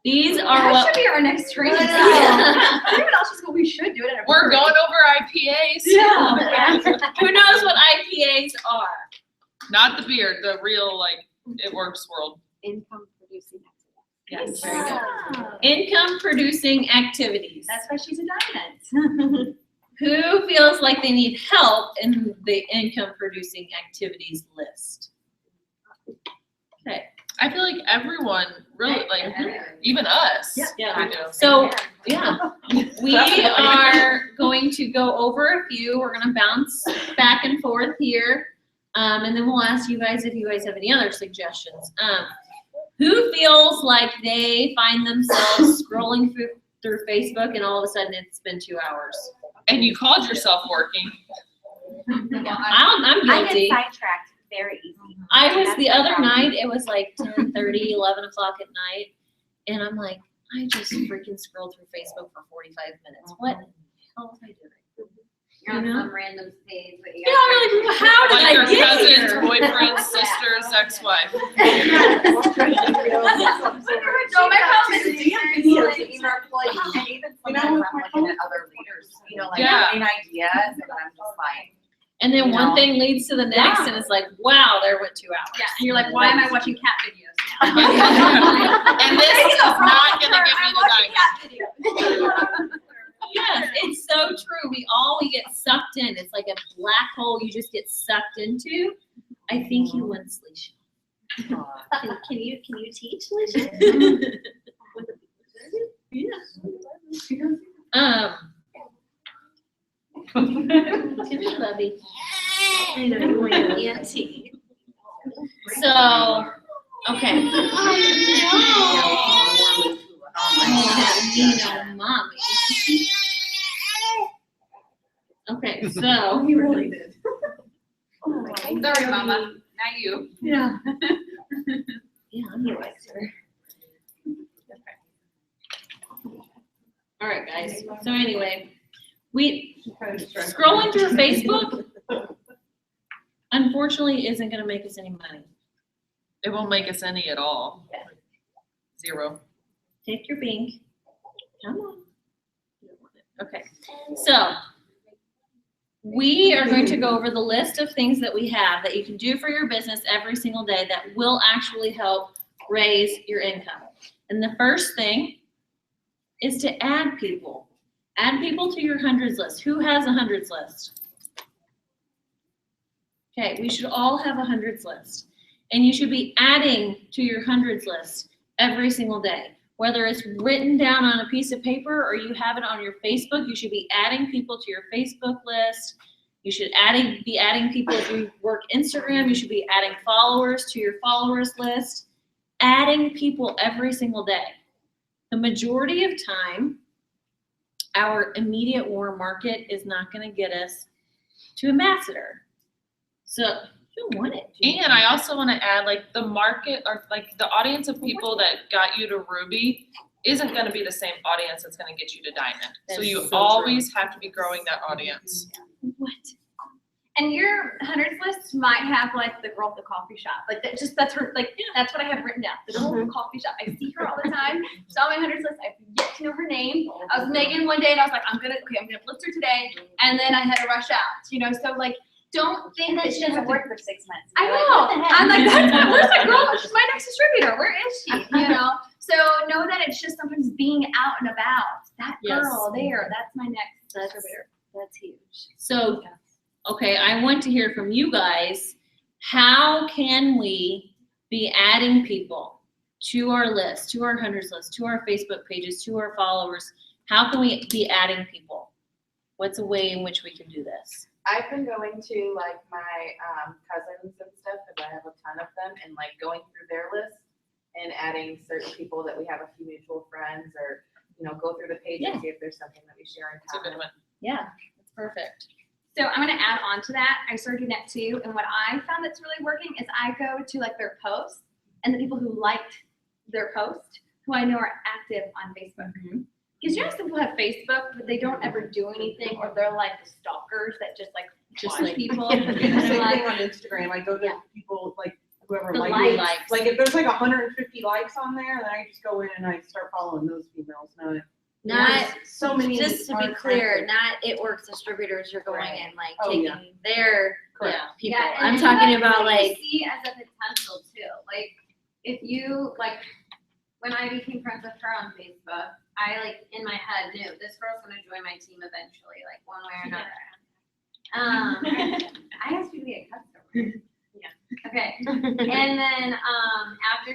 These are That what. should be our next training. Everyone else is going, we should do it at a We're brewery. going over IPAs. Yeah. Who knows what IPAs are? Not the beer, the real, like, it works world. Income producing Yes, very good. Income producing activities. That's why she's a diamond. Who feels like they need help in the income producing activities list? Okay. I feel like everyone really, like, even us. Yeah. we do. So, yeah, we are going to go over a few. We're gonna bounce back and forth here. And then we'll ask you guys if you guys have any other suggestions. Who feels like they find themselves scrolling through Facebook and all of a sudden it's been 2 hours? And you called yourself working. I'm I guilty. get sidetracked very easy. I was That's the my other problem. night, it was like 10:30, 11 o'clock at night, and I'm like, I just freaking scrolled through Facebook for 45 minutes. What the hell was I doing? You're on You know? some random page, but you Yeah, I'm like, how did Like your I get cousin's here? boyfriend's sister's ex-wife. No, my problem is Even employees, and even sometimes I'm looking at other leaders, you know, like Yeah. having ideas, and I'm just like, And then You one know? thing leads to the next, and it's like, wow, there went 2 hours. Yeah, and you're like, why am I watching cat videos? And this is not gonna give me the diamond. Yes, it's so true. We get sucked in. It's like a black hole you just get sucked into. I think you went, Sleesha. Can you teach, Alicia? Lovey. I know you want an auntie. So, okay. Mommy. Okay, so. We really did. Sorry, Mama, not you. Yeah. Yeah, I'm your expert. All right, guys. So anyway, we scrolling through Facebook, unfortunately, isn't going to make us any money. It won't make us any at all. Zero. Take your Bing. Come on. Okay. So we are going to go over the list of things that we have that you can do for your business every single day that will actually help raise your income. And the first thing is to add people. Add people to your hundreds list. Who has a hundreds list? Okay, we should all have a hundreds list. And you should be adding to your hundreds list every single day. Whether it's written down on a piece of paper or you have it on your Facebook, you should be adding people to your Facebook list. You should be adding people if you work Instagram. You should be adding followers to your followers list. Adding people every single day. The majority of time, our immediate warm market is not going to get us to ambassador. So you don't want it. And I also want to add, like, the market or like the audience of people that got you to Ruby isn't going to be the same audience that's going to get you to Diamond. So That's you so always have to be growing that audience. What? And your hundreds list might have like the girl at the coffee shop. Like that's her, like, that's what I have written down. The girl at the coffee shop. I see her all the time. She's on my hundreds list. I get to know her name. I was Megan one day and I was like, I'm gonna blitz her today. And then I had to rush out, so like, don't think And that then she she doesn't doesn't work for 6 months. I You're like, know. what the heck? I'm like, where's that girl? She's my next distributor. Where is she? So know that it's just sometimes being out and about. That Yes. girl there, that's my next distributor. That's huge. So, okay, I want to hear from you guys. How can we be adding people to our list, to our hundreds list, to our Facebook pages, to our followers? How can we be adding people? What's a way in which we can do this? I've been going to like my cousins and stuff, because I have a ton of them, and like going through their list and adding certain people that we have a few mutual friends, or go through the page and see if there's something that we share in It's a good common. one. Yeah, that's perfect. So I'm gonna add on to that. I started doing that too. And what I found that's really working is I go to like their posts and the people who liked their post, who I know are active on Facebook. Because some people have Facebook, but they don't ever do anything, or they're like the stalkers that just watch like- people. I do the And same I'm thing like, on Instagram. I go to people, like, whoever The likes. likes. Like, if there's like 150 likes on there, then I just go in and I start following those females. Not, So many. just to be aren't clear, active. not It Works distributors you're going Right. and like Oh, taking yeah. their Yeah. people. yeah, and I'm then talking that's about what you like, see as a potential too. Like if you when I became friends with her on Facebook, I in my head knew this girl's gonna join my team eventually, like one way or another. I asked you to be a customer. Yeah. Okay. And then after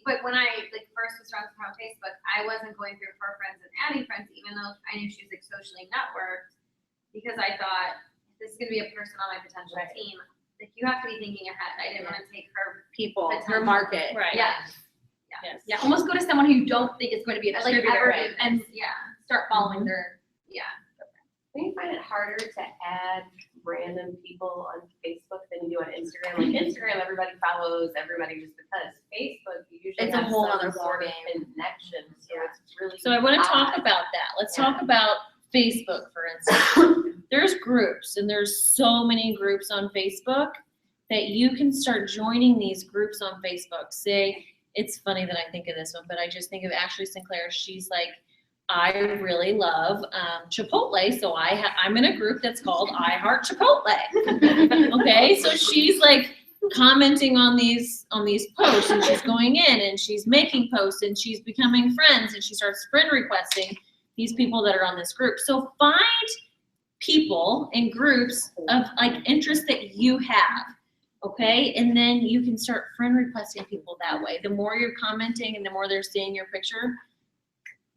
but when I first was friends with her on Facebook, I wasn't going through her friends and adding friends, even though I knew she was socially networked, because I thought this is gonna be a person on my potential team. Like you have to be thinking ahead. I didn't want to take her people, her Potential. market. Right. Yes. Yes. Yeah, almost go to someone who you don't think is going to be a distributor ever do and start following their Do you find it harder to add random people on Facebook than you do on Instagram? Like Instagram, everybody follows everybody just because. Facebook, you usually It's a have whole some other sort of ballgame. connection, so it's really. So I want to talk odd. about that. Let's Yeah. talk about Facebook, for instance. There's groups, and there's so many groups on Facebook that you can start joining these groups on Facebook. Say, it's funny that I think of this one, but I just think of Ashley Sinclair. She's like, I really love Chipotle, so I'm in a group that's called I Heart Chipotle. Okay, so she's like commenting on these posts, and she's going in and she's making posts and she's becoming friends, and she starts friend requesting these people that are on this group. So find people and groups of like interest that you have. Okay, and then you can start friend requesting people that way. The more you're commenting and the more they're seeing your picture,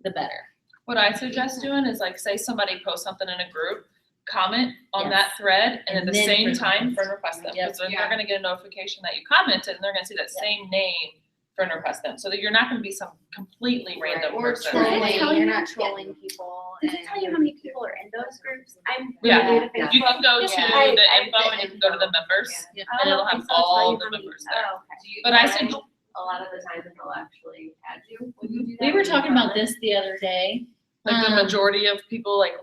the better. What I suggest doing is like, say somebody posts something in a group, comment on that Yes. thread, and at And the then same friend time, request. friend request them. Yep. Because then they're gonna get a notification that you commented, and they're gonna see that same name, friend request them. So that you're not gonna be some completely random Or person. trolling, Does it tell you're you- not trolling people. Does it tell you how many people are in those groups? I'm Yeah. new to Facebook. You can go to Yeah. I- the info and you can go to the members, Yeah. and it'll Oh, okay, have so it'll tell all you the how many- members there. Oh, okay. Do you But I find said, a lot of the times that they'll actually add you when you do that? We were when you talking about comment? this the other day. like the majority of people, like,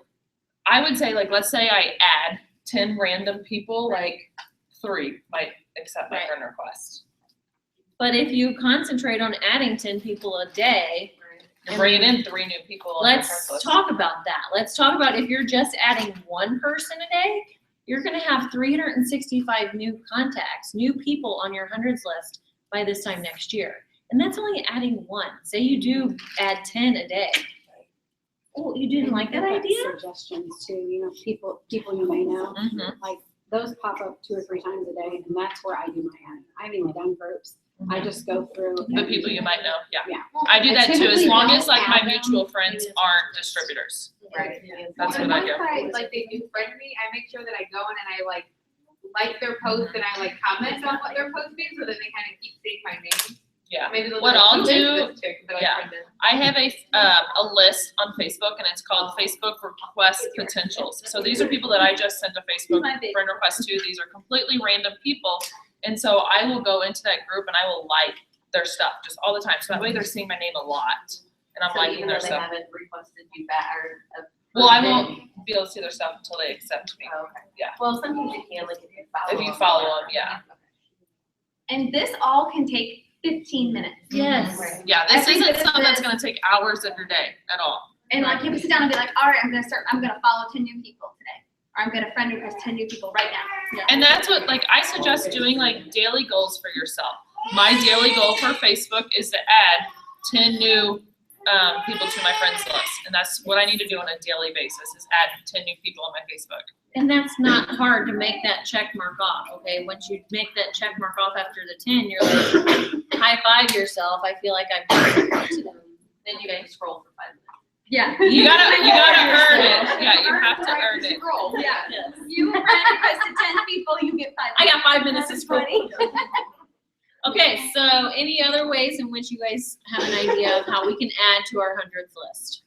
I would say, like, let's say I add 10 random people, like 3 might accept my Right. friend request. But if you concentrate on adding 10 people a day, You're bringing in 3 new people on your friends let's list. talk about that. Let's talk about if you're just adding one person a day, you're gonna have 365 new contacts, new people on your hundreds list by this time next year. And that's only adding one. Say you do add 10 a day. Oh, you didn't like that idea? Suggestions too, you know, people you may know, Mhm. like those pop up 2 or 3 times a day, and that's where I do my adding. I haven't even done groups. I just go through. The people you might know, yeah. Yeah. I do I that too, as typically long don't as like my add them. mutual friends aren't distributors. Right. That's And what I once do. like they do friend me, I make sure that I go in and I like their post and I like comment on what they're posting so that they kind of keep saying my name. Yeah. Maybe they'll What be like, I'll "Who is do- this chick that I yeah. friended?" I have a list on Facebook, and it's called Facebook Request Potentials. So these are people that I just sent a Facebook My baby. friend request to. These are completely random people. And so I will go into that group and I will like their stuff just all the time. So that way they're seeing my name a lot, and I'm So liking even their though they stuff. haven't requested you back or. Well, I won't be able to see their stuff until they accept me. Oh, okay. Yeah. Well, sometimes you can, like if you follow. If you them. follow them, yeah. And this all can take 15 minutes. Yes. Right. Yeah, I this think isn't that something that's this- gonna take hours of your day at all. And like you can sit down and be like, all right, I'm gonna follow 10 new people today. Or I'm gonna friend request 10 new people right now. And that's what, like, I suggest doing like daily goals for yourself. My daily goal for Facebook is to add 10 new people to my friends list. And that's what I need to do on a daily basis, is add 10 new people on my Facebook. And that's not hard to make that check mark off, okay? Once you make that check mark off after the 10, you're like, high five yourself. I feel like I've done something today. Then you can scroll for 5 minutes. Yeah. You gotta earn it. Yeah, you have to earn it. Scroll. Yeah. Yes. You friend requested 10 people, you get 5 I minutes. got 5 minutes to scroll. Okay, so any other ways in which you guys have an idea of how we can add to our hundreds list?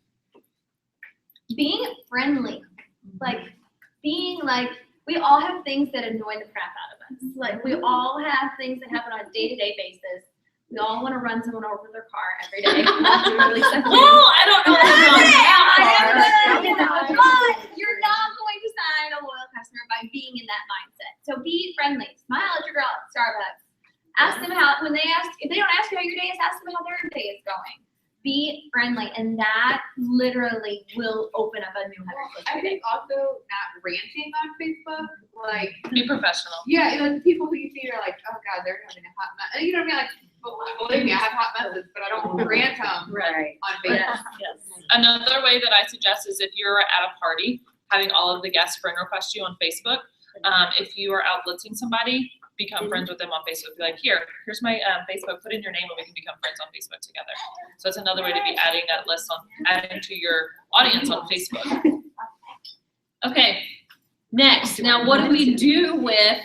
Being friendly, like being like, we all have things that annoy the crap out of us. Like we all have things that happen on a day-to-day basis. We all want to run someone over with their car every day. Really simple. Well, I don't know I that know, but you're not going to sign a loyal customer by being in that mindset. So be friendly. Smile at your girl at Starbucks. Ask them how, when they ask, if they don't ask you how your day is, ask them how their day is going. Be friendly, and that literally will open up a new hundred. I think also not ranting on Facebook, like, Be professional. yeah, and the people who you see are like, oh god, they're having a hot mess. You know what I mean? Like, believe me, I have hot messes, but I don't rant them Right. on Facebook. Yes, yes. Another way that I suggest is if you're at a party, having all of the guests friend request you on Facebook. If you are out blitzing somebody, become friends with them on Facebook. Be like, here's my Facebook, put in your name and we can become friends on Facebook together. So it's another way to be adding that list adding to your audience on Facebook. Okay, next. Now, what do we do with,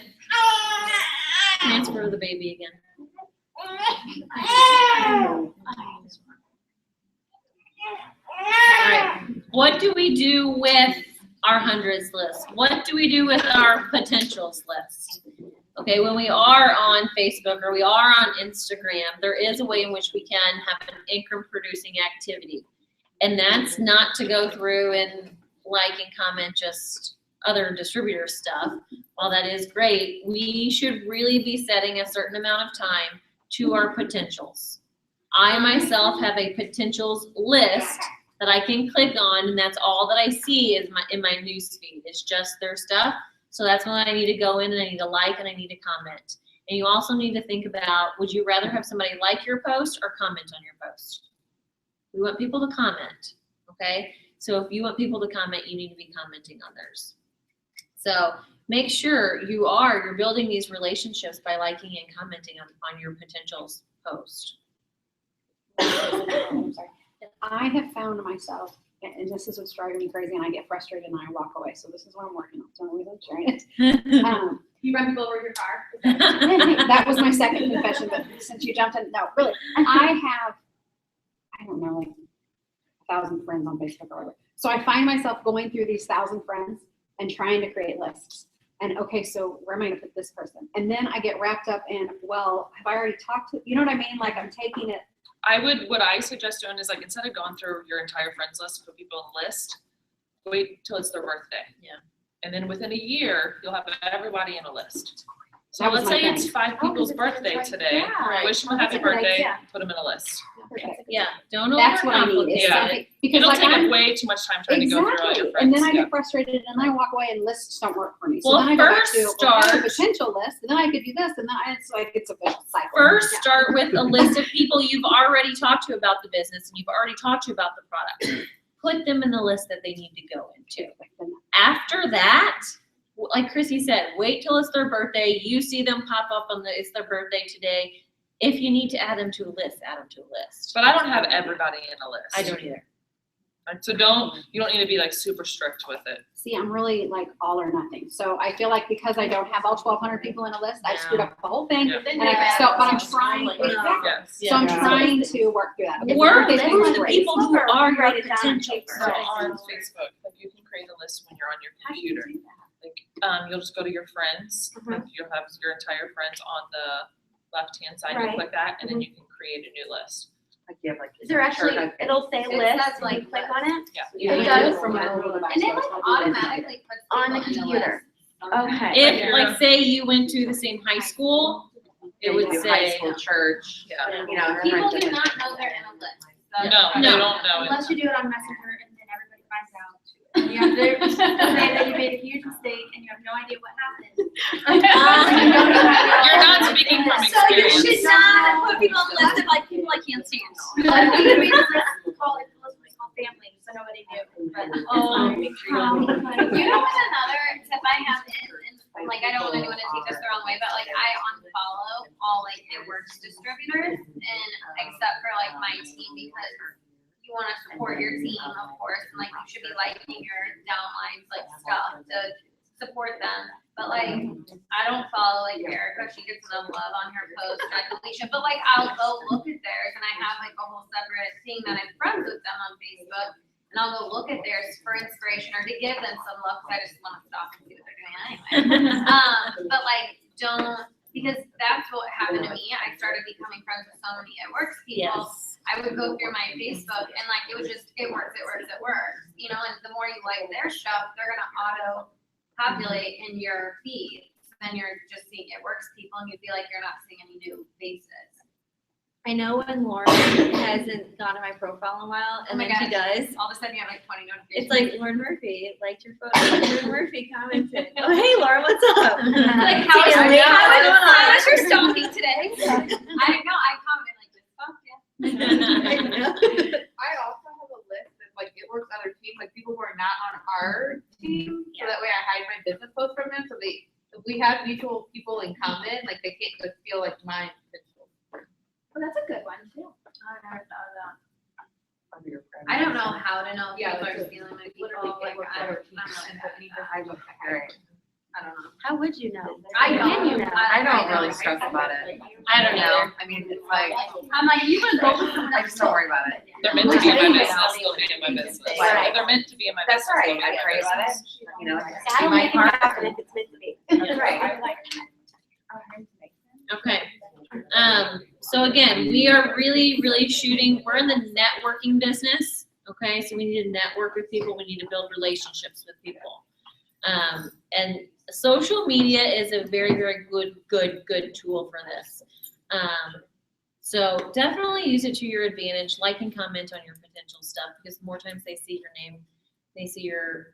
transfer the baby again. All right, what do we do with our hundreds list? What do we do with our potentials list? Okay, when we are on Facebook or we are on Instagram, there is a way in which we can have an income producing activity. And that's not to go through and like and comment just other distributor stuff. While that is great, we should really be setting a certain amount of time to our potentials. I myself have a potentials list that I can click on, and that's all that I see is in my news feed. It's just their stuff. So that's when I need to go in and I need to like and I need to comment. And you also need to think about, would you rather have somebody like your post or comment on your post? We want people to comment, okay? So if you want people to comment, you need to be commenting on theirs. So make sure you're building these relationships by liking and commenting on your potential post. I'm sorry. I have found myself, and this is what's driving me crazy, and I get frustrated and I walk away. So this is what I'm working on. Don't reason I'm sharing it. You run people over your car. That was my second confession, but since you jumped in, no, really. I don't know, like 1,000 friends on Facebook or whatever. So I find myself going through these 1,000 friends and trying to create lists. And okay, so where am I gonna put this person? And then I get wrapped up in, well, have I already talked to, you know what I mean? Like I'm taking it. What I suggest doing is like, instead of going through your entire friends list, put people on the list, wait till it's their birthday. Yeah. And then within a year, you'll have everybody in a list. So That was let's my say it's thing. 5 people's birthday today. Yeah. Wish them a happy That's a good birthday, idea. put them in a list. Yeah, don't That's what I need. overcomplicate Is Yeah. something, because It'll like take I'm, up way too much time trying to go through all your exactly. friends. And then I Yeah. get frustrated and I walk away and lists don't work for me. So Well, then I go back first to well, here's a start- potential list, and then I could do this, and then it's like it's a vicious cycle. First, start with a list of people you've already talked to about the business and you've already talked to about the product. Put them in the list that they need to go into. After that, like Chrissy said, wait till it's their birthday. You see them pop up on it's their birthday today. If you need to add them to a list, add them to a list. But I don't have everybody in a list. I don't either. So you don't need to be like super strict with it. See, I'm really like all or nothing. So I feel like because I don't have all 1,200 people in a list, I screwed up the whole thing. Yeah. And but I'm trying. Exactly. Yes. So I'm Yeah. trying to work through that. because Work birthday's through been the great. people who are your Write it down on potential. paper. So on Facebook, like you can create a list when you're on your computer. Like, you'll just go to your friends, like you'll have your entire friends on the left-hand side, you Right. click that, and then you can create a new list. Like you have like. Is there actually, it'll say It list, says, like, you click on it? Yeah. You It can do does? from my mobile device. And it like automatically puts On the people in computer. list. Okay. If, like, say you went to the same high school, it would High say, school, church, Yeah. you know. People different- do not know they're in a list. So- No, they No. don't know it. Unless you do it on Messenger and then everybody finds out. And you have to say that you made a huge mistake and you have no idea what happened. You're not speaking from So you experience. should not put people on the list of like people I can't stand. I think we just call it a small family, so nobody knew. But, You know what's another tip I have is, like, I don't want anyone to take this the wrong way, but like I unfollow all like It Works distributors and except for like my team because you want to support your team, of course, and like you should be liking your downlines like stuff to support them. But like I don't follow like Erica, she gets enough love on her post, or Alicia, but like I'll go look at theirs and I have like a whole separate thing that I'm friends with them on Facebook. And I'll go look at theirs for inspiration or to give them some love because I just want to stop and see what they're doing anyway. But like, don't, because that's what happened to me. I started becoming friends with so many It Works people. yes. I would go through my Facebook and like, it was just, it works. You know, and the more you like their stuff, they're going to auto populate in your feed. So then you're just seeing It Works people and you feel like you're not seeing any new faces. I know when Lauren hasn't gone to my profile in a while, and Oh my then she does. All of a sudden you have like 20 It's notifications. like Lauren Murphy liked your photo. Lauren Murphy commented. Oh, hey, Lauren, what's up? Like, how was Yeah, your, yeah, how was your stalking today? I know, I commented like this, fuck yeah. I also have a list of like It Works other teams, like people who are not on our team, so that way I hide my business posts from them, so if we have mutual people in common, like they can't just feel like mine. Well, that's a good one too. I never thought of that. Under your friends. I don't know how to know if Yeah, people like, are stealing my people, literally, like, It Works I other don't know. teams, and put I look great. I don't know. How would you know? I How don't. can you know? I don't really stress about it. I don't know. I mean, it's like, I'm like, you would go with someone I just don't worry about it. They're meant to be in my business, they'll be in my business. Right. They're meant to be in my That's business. right, they'll be in I my pray about it, business. you know. That'll my make it part. happen if it's meant to be. That's right. Okay. So again, we are really, really shooting, we're in the networking business. Okay, so we need to network with people, we need to build relationships with people. And social media is a very, very good tool for this. So definitely use it to your advantage. Like and comment on your potential stuff because the more times they see your name, they see your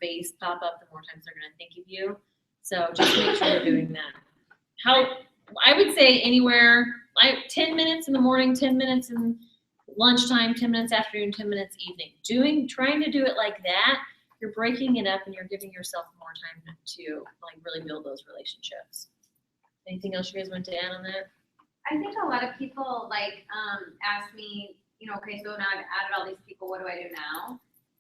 face pop up, the more times they're gonna think of you. So just make sure you're doing that. I would say anywhere, like 10 minutes in the morning, 10 minutes in lunchtime, 10 minutes afternoon, 10 minutes evening. Trying to do it like that you're breaking it up and you're giving yourself more time to like really build those relationships. Anything else you guys want to add on that? I think a lot of people like ask me, okay, so now I've added all these people, what do I do now?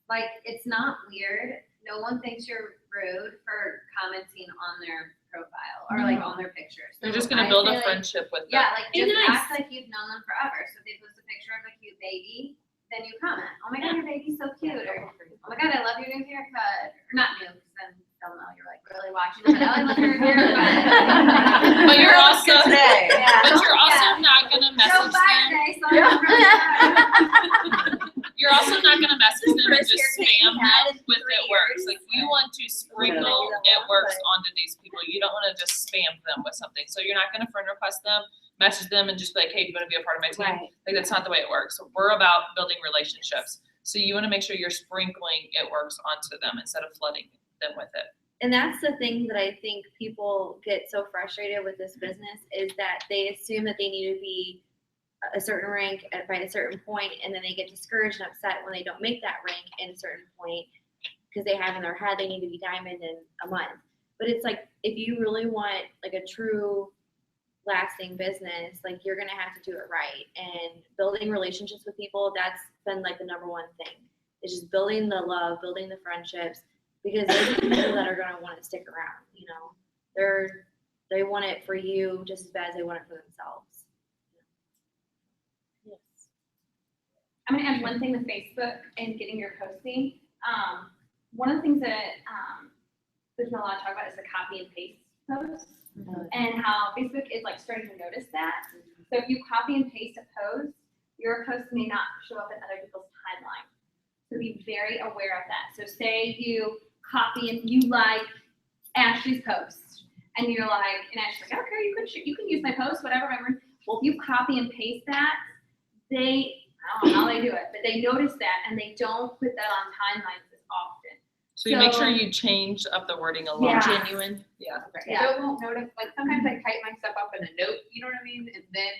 Like, it's not weird. No one thinks you're rude for commenting on their profile or like on their pictures. You're just So gonna I build feel a like- friendship with them. Yeah, like Be just nice. act like you've known them forever. So if they post a picture of a cute baby, then you comment, oh my God, your baby's so cute, or oh my God, I love your new haircut, or not new, because then they'll know you're like really watching them, and, oh, I love your haircut. But you're also, Today. but you're also not gonna So message bye them. today, so I'm really sorry. You're also not gonna message them and First just year spam we had them with it works. Like you want to sprinkle it works onto these people. You don't wanna just spam them with something. So you're not gonna friend request them, message them and just be like, hey, do you wanna be a part of my team? Right. Like that's not the way it works. So we're about building relationships. So you wanna make sure you're sprinkling it works onto them instead of flooding them with it. And that's the thing that I think people get so frustrated with this business is that they assume that they need to be a certain rank by a certain point, and then they get discouraged and upset when they don't make that rank in a certain point because they have in their head they need to be diamond in a month. But it's like if you really want like a true lasting business, like you're gonna have to do it right. And building relationships with people, that's been like the number one thing. It's just building the love, building the friendships, because those are people that are gonna want to stick around. They want it for you just as bad as they want it for themselves. I'm gonna add one thing with Facebook and getting your posting. One of the things that there's not a lot to talk about is the copy and paste posts and how Facebook is like starting to notice that. So if you copy and paste a post, your post may not show up in other people's timeline. So be very aware of that. So say you copy and you like Ashley's post and you're like, and Ashley's like, okay, you can use my post, whatever. Well, if you copy and paste that, I don't know how they do it, but they notice that and they don't put that on timelines as often. So you make sure you change up the wording a lot. Yeah. Genuine. Yeah. Yeah. So it won't notice, like sometimes I type my stuff up in a note, you know what I mean? And then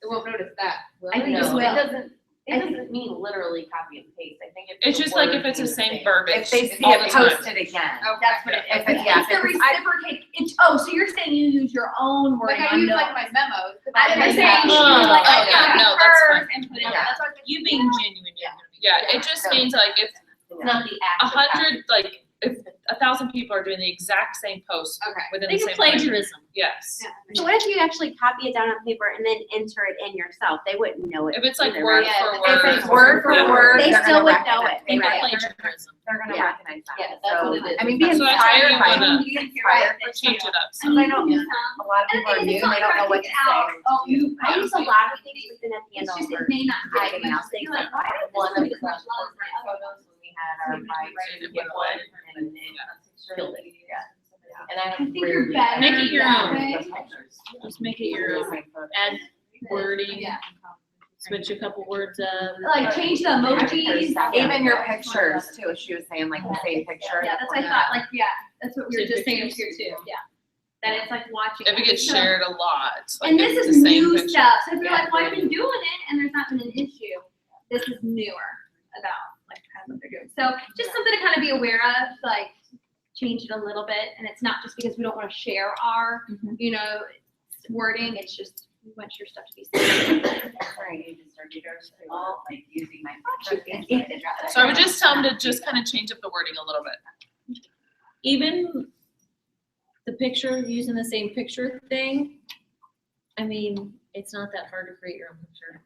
it won't notice that. I think No, it will. it doesn't mean literally copy and paste. I think It's just like if it's the same verbiage. If they see all it the time. posted again. That's what it is. If it- yeah, It's the if it's- reciprocate, so you're saying you use your own Like wording I on use notes. like my memos. I'm Okay, saying, yeah. you like, Oh, yeah, no, that's fine. hers and put it, Yeah. that's what. You being genuine. Yeah, it just means like if It's not the actual. 100, like if 1,000 people are doing the exact same post Okay. within Think the of same language. plagiarism. Yes. So what if you actually copy it down on paper and then enter it in yourself? They wouldn't know it. If it's like either, word right? for If word. it's word for Yeah. word, They they're still gonna would know recognize it. Think Right. of plagiarism. They're gonna Yeah. recognize that. Yeah, that's So, what it is. I mean, be So that's why inspired you by wanna- them. Be inspired by Change it up. Because I know Yeah. a lot of people are new and they don't know what to say. Oh, you. I use a lot of things within at the end It's of just, it words. may not be. I You're think like, why did One this of take as much the longer than the other? photos when we had our bikes and get one and killed it. Yeah. And I I think you're rarely- better Make it your that own. way. Just make it your own. Add wording, Yeah. switch a couple words up. Like change the emojis. Even your pictures too, she was saying like the same picture. Yeah, that's what I thought, like, yeah, that's what we were Same just saying pictures. here too, yeah. That it's like watching. If it gets So- shared a lot. Like And if this it's is the same new picture. stuff, so if you're Yeah. like, well, I've been doing it and there's not been an issue, this is newer about like kind of what they're doing. So just something to kind of be aware of, like change it a little bit, and it's not just because we don't want to share our, wording, it's just we want your stuff to be safe. Sorry, distributors who are like using my. So I would just tell them to just kind of change up the wording a little bit. Even the picture, using the same picture thing, I mean, it's not that hard to create your own picture.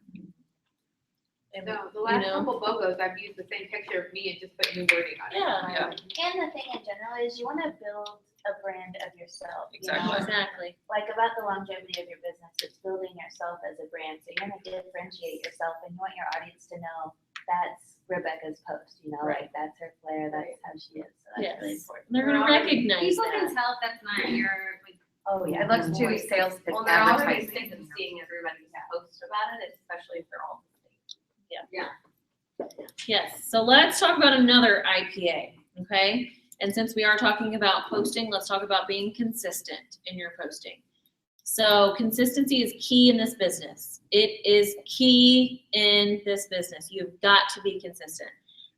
And, No, the you last know, couple logos, I've used the same picture of me and just put new wording on it. Yeah. And the thing in general is you want to build a brand of yourself. You know? Exactly. exactly. Like about the longevity of your business, it's building yourself as a brand. So you want to differentiate yourself and you want your audience to know that's Rebecca's post, like that's her flair, that's how she is. So that's really Yes. important. They're gonna recognize People can that. tell if that's not your, like, Oh, It looks too sales pitch Well, they're already advertising. sick of seeing everybody post about it, especially if they're all the same. Yes, so let's talk about another IPA, okay? And since we are talking about posting, let's talk about being consistent in your posting. So consistency is key in this business. It is key in this business. You've got to be consistent.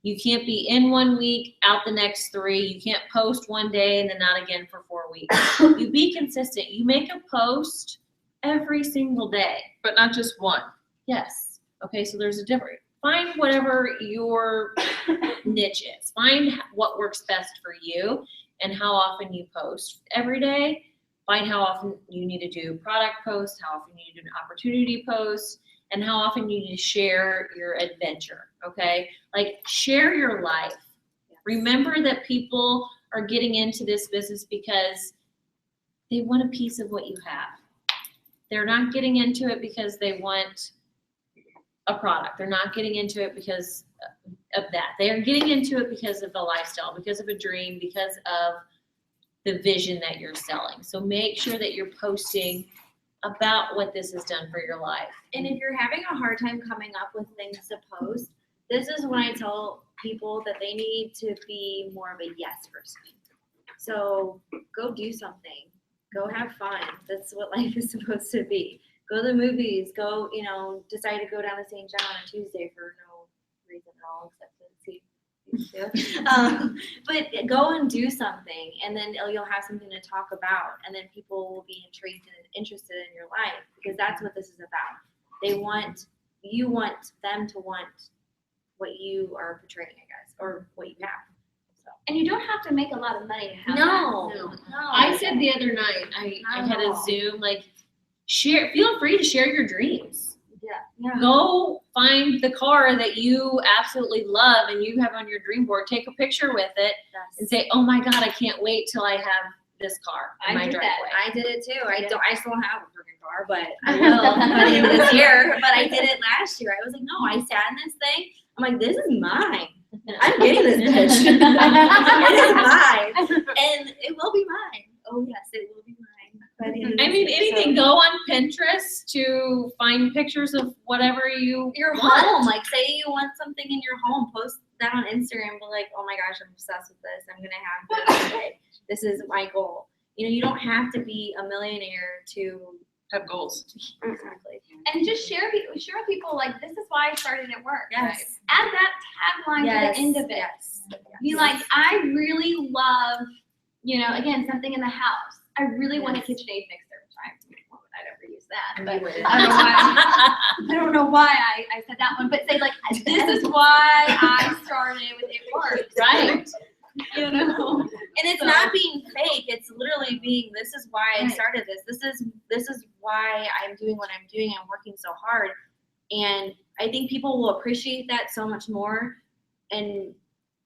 You can't be in 1 week, out the next 3. You can't post one day and then not again for 4 weeks. You be consistent. You make a post every single day. But not just one. Yes. Okay, so there's a different. Find whatever your niche is. Find what works best for you and how often you post every day. Find how often you need to do product posts, how often you need to do an opportunity post, and how often you need to share your adventure, okay? Like, share your life. Remember that people are getting into this business because they want a piece of what you have. They're not getting into it because they want a product. They're not getting into it because of that. They are getting into it because of the lifestyle, because of a dream, because of the vision that you're selling. So make sure that you're posting about what this has done for your life. And if you're having a hard time coming up with things to post, this is when I tell people that they need to be more of a yes person. So go do something. Go have fun. That's what life is supposed to be. Go to the movies. Go, decide to go down to St. John on Tuesday for no reason at all except to see. But go and do something, and then you'll have something to talk about, and then people will be intrigued and interested in your life, because that's what this is about. You want them to want what you are portraying, I guess, or what you have. So. And you don't have to make a lot of money to have No. that. I said the other night, I had a Zoom, like, feel free to share your dreams. Yeah. Go find the car that you absolutely love and you have on your dream board. Take a picture with it and say, "Oh my God, I can't wait till I have this car in my driveway." I did it too. I still don't have a freaking car, but I will by the end of this year. But I did it last year. I was like, no, I sat in this thing. I'm like, this is mine. I'm getting this bitch. It is mine, and it will be mine. Oh yes, it will be mine. By the end of I this mean, year. anything. So, Go on Pinterest to find pictures of whatever you your want. home, like say you want something in your home, post that on Instagram. Be like, oh my gosh, I'm obsessed with this. I'm gonna have this today. This is my goal. You don't have to be a millionaire to Have goals. exactly. And just share with people, like, this is why I started at work. Yes. Add that tagline to the end of it. Yes. Be like, I really love, again, something in the house. I really want a KitchenAid mixer, which I'd ever use that. But I don't know why I said that one. But say, like, this is why I started with It Works. Right. And it's not being fake. It's literally being, this is why I started this. This is why I'm doing what I'm doing. I'm working so hard. And I think people will appreciate that so much more, and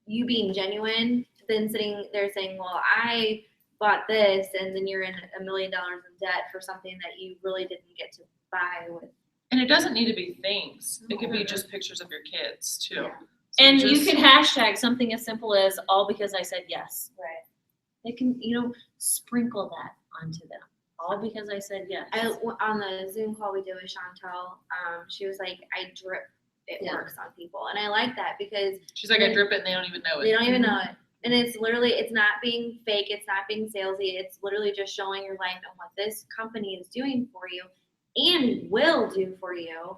you being genuine, than sitting there saying, well, I bought this, and then you're in $1 million in debt for something that you really didn't get to buy with. And it doesn't need to be things. It could be just pictures of your kids too. Yeah. So And just- you can hashtag something as simple as all because I said yes. Right. They can, sprinkle that onto them. All because I said yes. On the Zoom call we did with Chantel, she was like, I drip It Works on people. And I like that because She's like, I drip it and they don't even know it. they don't even know it. And it's literally, it's not being fake. It's not being salesy. It's literally just showing your life and what this company is doing for you and will do for you.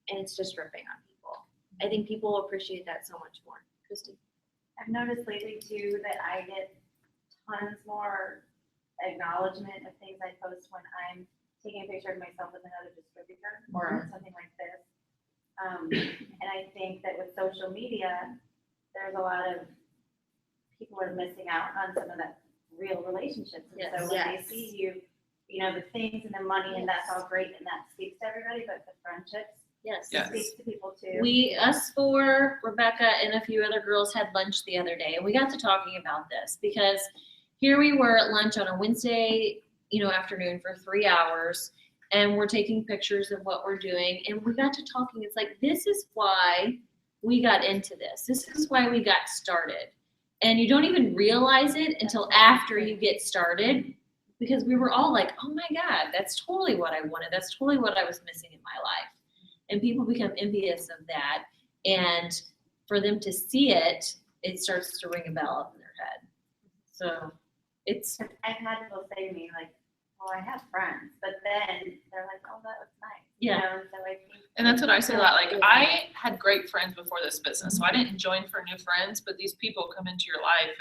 And it's just dripping on people. I think people will appreciate that so much more. Christy. I've noticed lately too that I get tons more acknowledgement of things I post when I'm taking a picture of myself with another distributor or something like this. And I think that with social media, there's a lot of people are missing out on some of that real relationships. And so when they see you, the things and the money, and that's all great, and that speaks to everybody, but the friendships Yes. speaks to people too. Us four, Rebecca and a few other girls had lunch the other day, and we got to talking about this because here we were at lunch on a Wednesday, afternoon for 3 hours, and we're taking pictures of what we're doing, and we got to talking. It's like, this is why we got into this. This is why we got started. And you don't even realize it until after you get started, because we were all like, oh my God, that's totally what I wanted. That's totally what I was missing in my life. And people become envious of that. And for them to see it, it starts to ring a bell up in their head. So I've had people say to me, like, well, I have friends, but then they're like, oh, that was nice. you Yeah. know, so I think. And that's what I say a lot. Like, I had great friends before this business, so I didn't join for new friends, but these people come into your life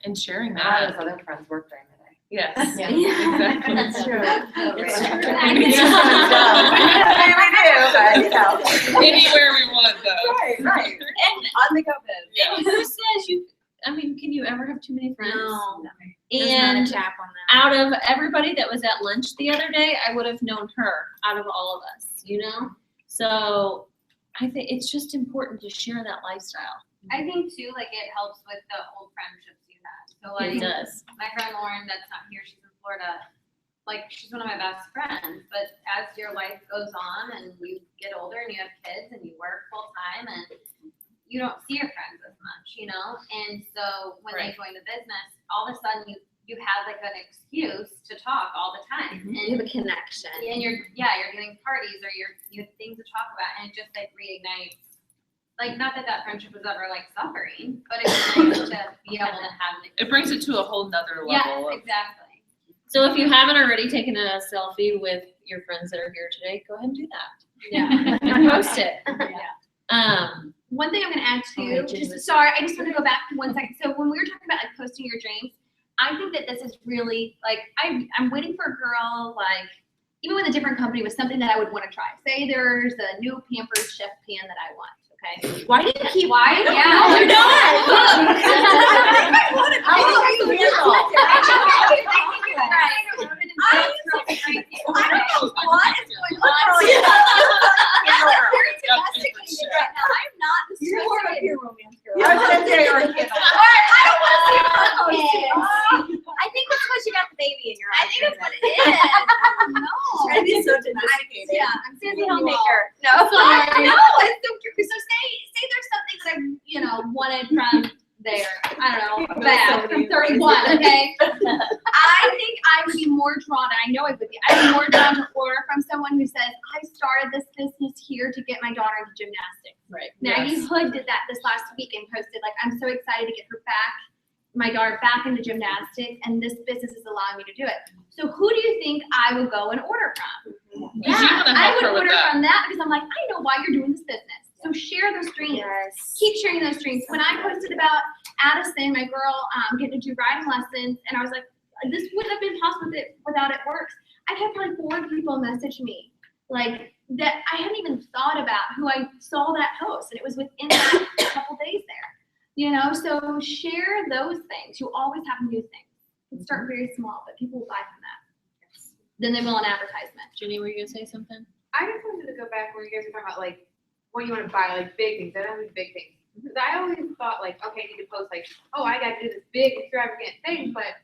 and sharing All that. those other friends work during the day. Yes. Yeah. Exactly. That's true. It's Right. true. Anywhere we want though. Right. On the go biz. And who says you, I mean, can you ever have too many friends? No. There's not And a cap on that. out of everybody that was at lunch the other day, I would have known her out of all of us, you know? So I think it's just important to share that lifestyle. I think too, like it helps with the old friendships you had. So It like does. my friend Lauren, that's not here, she's in Florida. Like she's one of my best friends. But as your life goes on and you get older and you have kids and you work full time and you don't see your friends as much, you know? And so when they join the business, all of a sudden you have like an excuse to talk all the time. You have a connection. And you're doing parties or you have things to talk about and it just like reignites. Like not that friendship was ever like suffering, but it's nice to be able to have an It brings it to a whole nother Yes, level. exactly. So if you haven't already taken a selfie with your friends that are here today, go ahead and do that. Yeah. And post it. One thing I'm gonna add Oh, too, I just want to go back 1 second. So when we were talking about like posting your dreams, I think that this is really like I'm waiting for a girl like even with a different company with something that I would want to try. Say there's a new Pampers chef pan that I want. Okay. Why do you keep? Why? No, Yeah. you're not. I think that's because you got the baby in your eyes. I think that's what it is. No. Trying to be so domesticated. Yeah, I'm Susie Susie Homemaker. No, Sorry. no, it's so true. So say there's something that I, wanted from there. I don't know, bag from 31. Okay. I think I would be more drawn. And I know I would be. I'd be more drawn to order from someone who says, "I started this business here to get my daughter into gymnastics." Right. Maggie Hood did that this last week and posted like, "I'm so excited to get my daughter back into gymnastics, and this business is allowing me to do it." So who do you think I would go and order from? You wanna I help would her with order that. from that because I'm like, I know why you're doing this business. So share those dreams. Yes. Keep sharing those dreams. When I posted about Addison, my girl, getting to do riding lessons, and I was like, this wouldn't have been possible without It Works. I've had probably 4 people message me like that I hadn't even thought about who I saw that post, and it was within that couple days there. So share those things. You always have new things. It can start very small, but people will buy from that. Then they will an advertisement. Jenny, were you gonna say something? I just wanted to go back where you guys were talking about like what you want to buy, like big things. I don't need big things. Because I always thought like, okay, I need to post like, oh, I got to do this big extravagant thing. But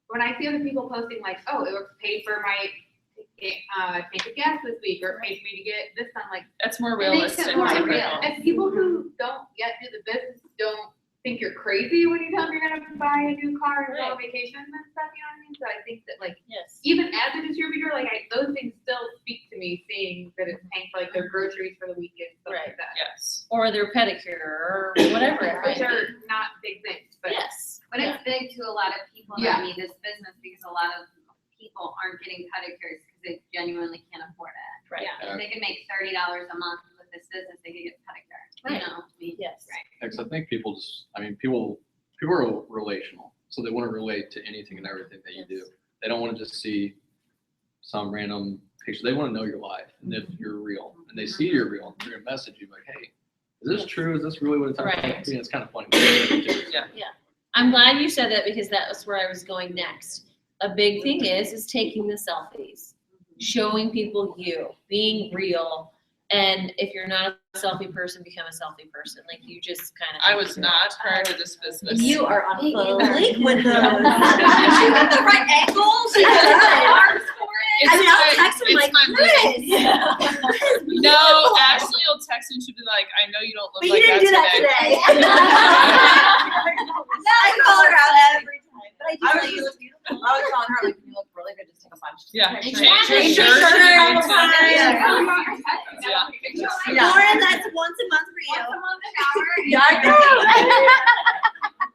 when I see other people posting like, oh, it was paid for my tank of gas this week, or paid for me to get this done, like That's more It makes realistic. it more typical. real. and people who don't yet do the business don't think you're crazy when you tell them you're gonna buy a new car and go on vacation and stuff. You know what I mean? So I think that like Yes. even as a distributor, like those things still speak to me, seeing that it's paying for like their groceries for the weekend, stuff Right. like that. Yes. Or their pedicure or whatever it Which might be. are not big things, but Yes. But it's big to a lot of people Yeah. that need this business because a lot of people aren't getting pedicures because they genuinely can't afford it. Right. If they could make $30 a month with this business, they could get a pedicure. Right. I mean, Yes. right. Because I think people are relational, so they want to relate to anything and everything that you do. They don't want to just see some random picture. They want to know your life and if you're real. And they see you're real, and they're gonna message you like, "Hey, is this true? Is this really what it's Right. about?" It's kind of funny. Yeah. I'm glad you said that because that was where I was going next. A big thing is taking the selfies, showing people you, being real. And if you're not a selfie person, become a selfie person. Like you just kind of. I was not prior to this business. You are on fleek with those. You got the right angles. You got the arms for it. I mean, I'll text him it's like, my Chris. No, Ashley will text and she'll be like, I know you don't look But you like didn't do that today. today. I call her out every time, but I do tell you look beautiful. I was telling her, like, you look really good, just take a bunch. Yeah. Change your your shirt. shirt. Yeah. Lauren, that's once a month for you. Yeah, I know.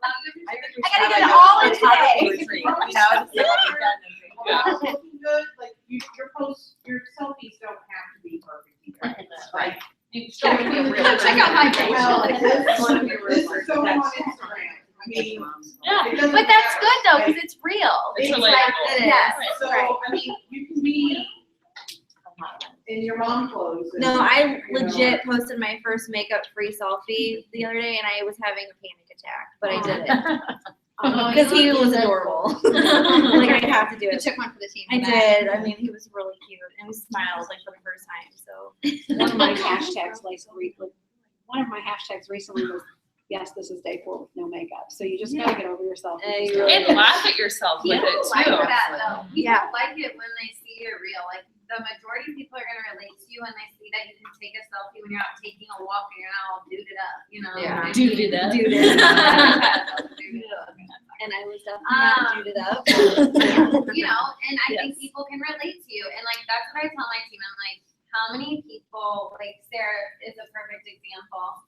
I gotta get it all in today. Retreat, you know, just like a weekend and- Yeah. Looking good, like your posts, your selfies don't have to be perfect either. Right. You still Yeah, can be a real. check out my page. Well, This this is so on Instagram. I mean. Yeah. it doesn't But that's matter. good though, because it's real. It's It's relatable. like, It is. Yes. So, I mean, you can be in your mom clothes. and, No, I you know, legit posted my first makeup-free selfie the other day, and I was having a panic attack, but I did it because he was adorable. Like I have to do You it. took one for the team. I did. I mean, he was really cute, and he smiled like for the first time. So One of my hashtags recently was, yes, this is day 4 with no makeup. So you just gotta get over yourself. And you really And laugh at yourself with People it like too. that though. People Yeah. like it when they see you're real. Like the majority of people are gonna relate to you when they see that you can take a selfie when you're out taking a walk and you're not all duded up, you know? Yeah. Duded up. Duded. Duded up. and I was definitely not duded up. You know, and I think Yes. people can relate to you. And like that's what I tell my team. I'm like, how many people, like Sarah is a perfect example.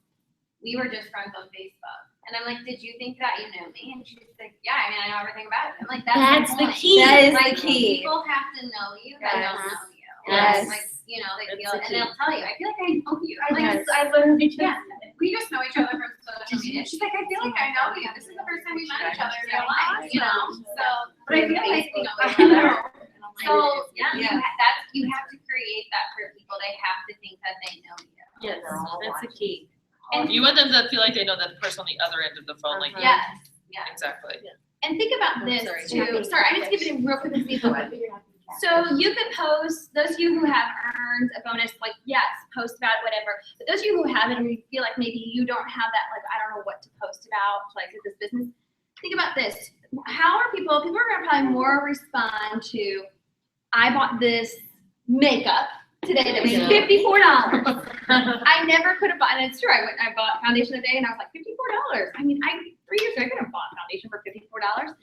We were just friends on Facebook. And I'm like, did you think that you knew me? And she's like, yeah, I mean, I know everything about you. I'm like, that's the point. key. That is the Like, key. People have to know you that don't Yes. know you. Yes. Like, you know, they That's feel the it, and key. they'll tell you, I feel like I know you. I'm like, Yes. I learned each other. We just know each other from social media. She's like, I feel like I know you. This is the first time we met each other in real life, you know? So, but I feel like we know each other. So, yeah, Yeah. you have to create that for people. They have to think that they know you. Yes, that's the key. And You want them to feel like they know the person on the other end of the phone, like, yes, yes. exactly. And think about this sorry. too. Sorry, I just give it in real quick and see the one. So you could post, those of you who have earned a bonus, like, yes, post about it, whatever. But those of you who haven't, and you feel like maybe you don't have that, like, I don't know what to post about, like, this business. Think about this. How are people are gonna probably more respond to, I bought this makeup today that was Yeah. $54. I never could have bought, and it's true, I bought foundation today and I was like, $54. I mean, 3 years ago, I could have bought foundation for $54.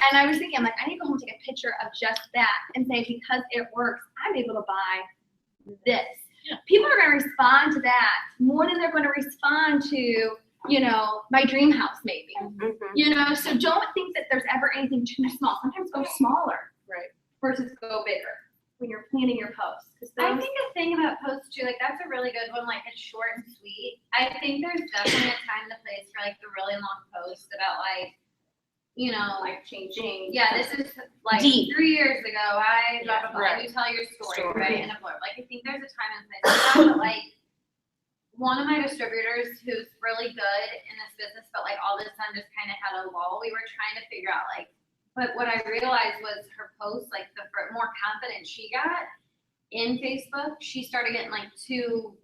And I was thinking, I'm like, I need to go home and take a picture of just that and say, because it works, I'm able to buy this. Yeah. People are gonna respond to that more than they're gonna respond to, you know, my dream house maybe. You know, so don't think that there's ever anything too small. Sometimes go smaller. Right. Versus go bigger when you're planning your posts. I think a thing about posts too, like that's a really good one, like it's short and sweet. I think there's definitely a time and a place for like the really long posts about like, you know, Like changing. yeah, this is like Deep. 3 years ago, I blah, blah, blah, right. and you tell your story, Story. right, in a blurb. Like I think there's a time and place for that, but like one of my distributors who's really good in this business, but like all of a sudden just kind of had a lull, we were trying to figure out like, but what I realized was her posts, like the more confident she got in Facebook, she started getting like too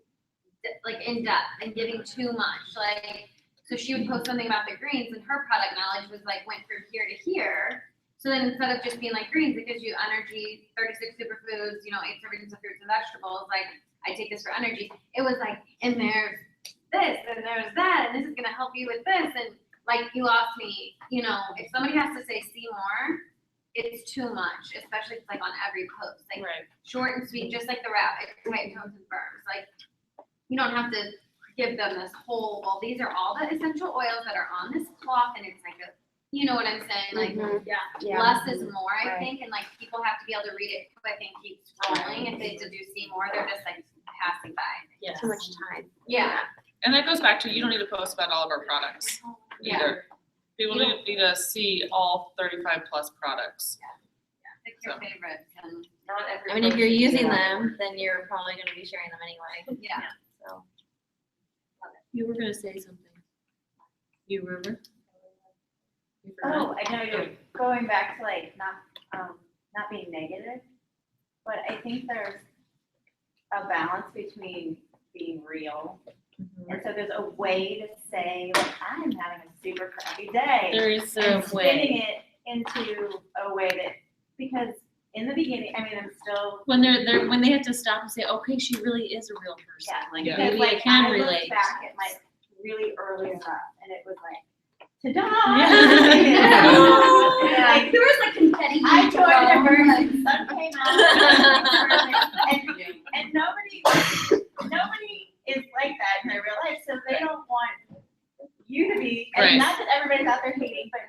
like in depth and giving too much. Like, so she would post something about the greens and her product knowledge was like went from here to here. So then instead of just being like greens, it gives you energy, 36 superfoods, you know, 8 servings of fruits and vegetables. Like I take this for energy. It was like, and there's this and there's that, and this is gonna help you with this. And like you lost me, you know, if somebody has to say see more, it's too much, especially if it's like on every post. Like Right. short and sweet, just like the wrap, white tones and firms. Like you don't have to give them this whole, well, these are all the essential oils that are on this cloth, and it's like a, you know what I'm saying? Like Yeah. less is more, I Right. think, and like people have to be able to read it quick and keep scrolling. If they do see more, they're just like passing by. Yes. Too much time. Yeah. And that goes back to, you don't need to post about all of our products either. People need to see all 35 plus products. Pick your favorites and Not every. I mean, if you're post is using good. them, then you're probably gonna be sharing them anyway. yeah. So. You were gonna say something. You remember? You Oh, forgot? I know you're going back to like not being negative, but I think there's a balance between being real. And so there's a way to say, like, I'm having a super crappy day. There is And a spinning way. it into a way that, because in the beginning, I mean, I'm still. When when they have to stop and say, okay, she really is a real person. Yeah. Like Yeah. maybe Because, I like, can I looked relate. back at my really early stuff, and it was like, ta-da! Yeah. Like, There was like confetti. I joined the thrown, bird, like, the sun came out, and nobody is like that in their real life, so they don't want you to be, Right. and not that everybody's out there hating, but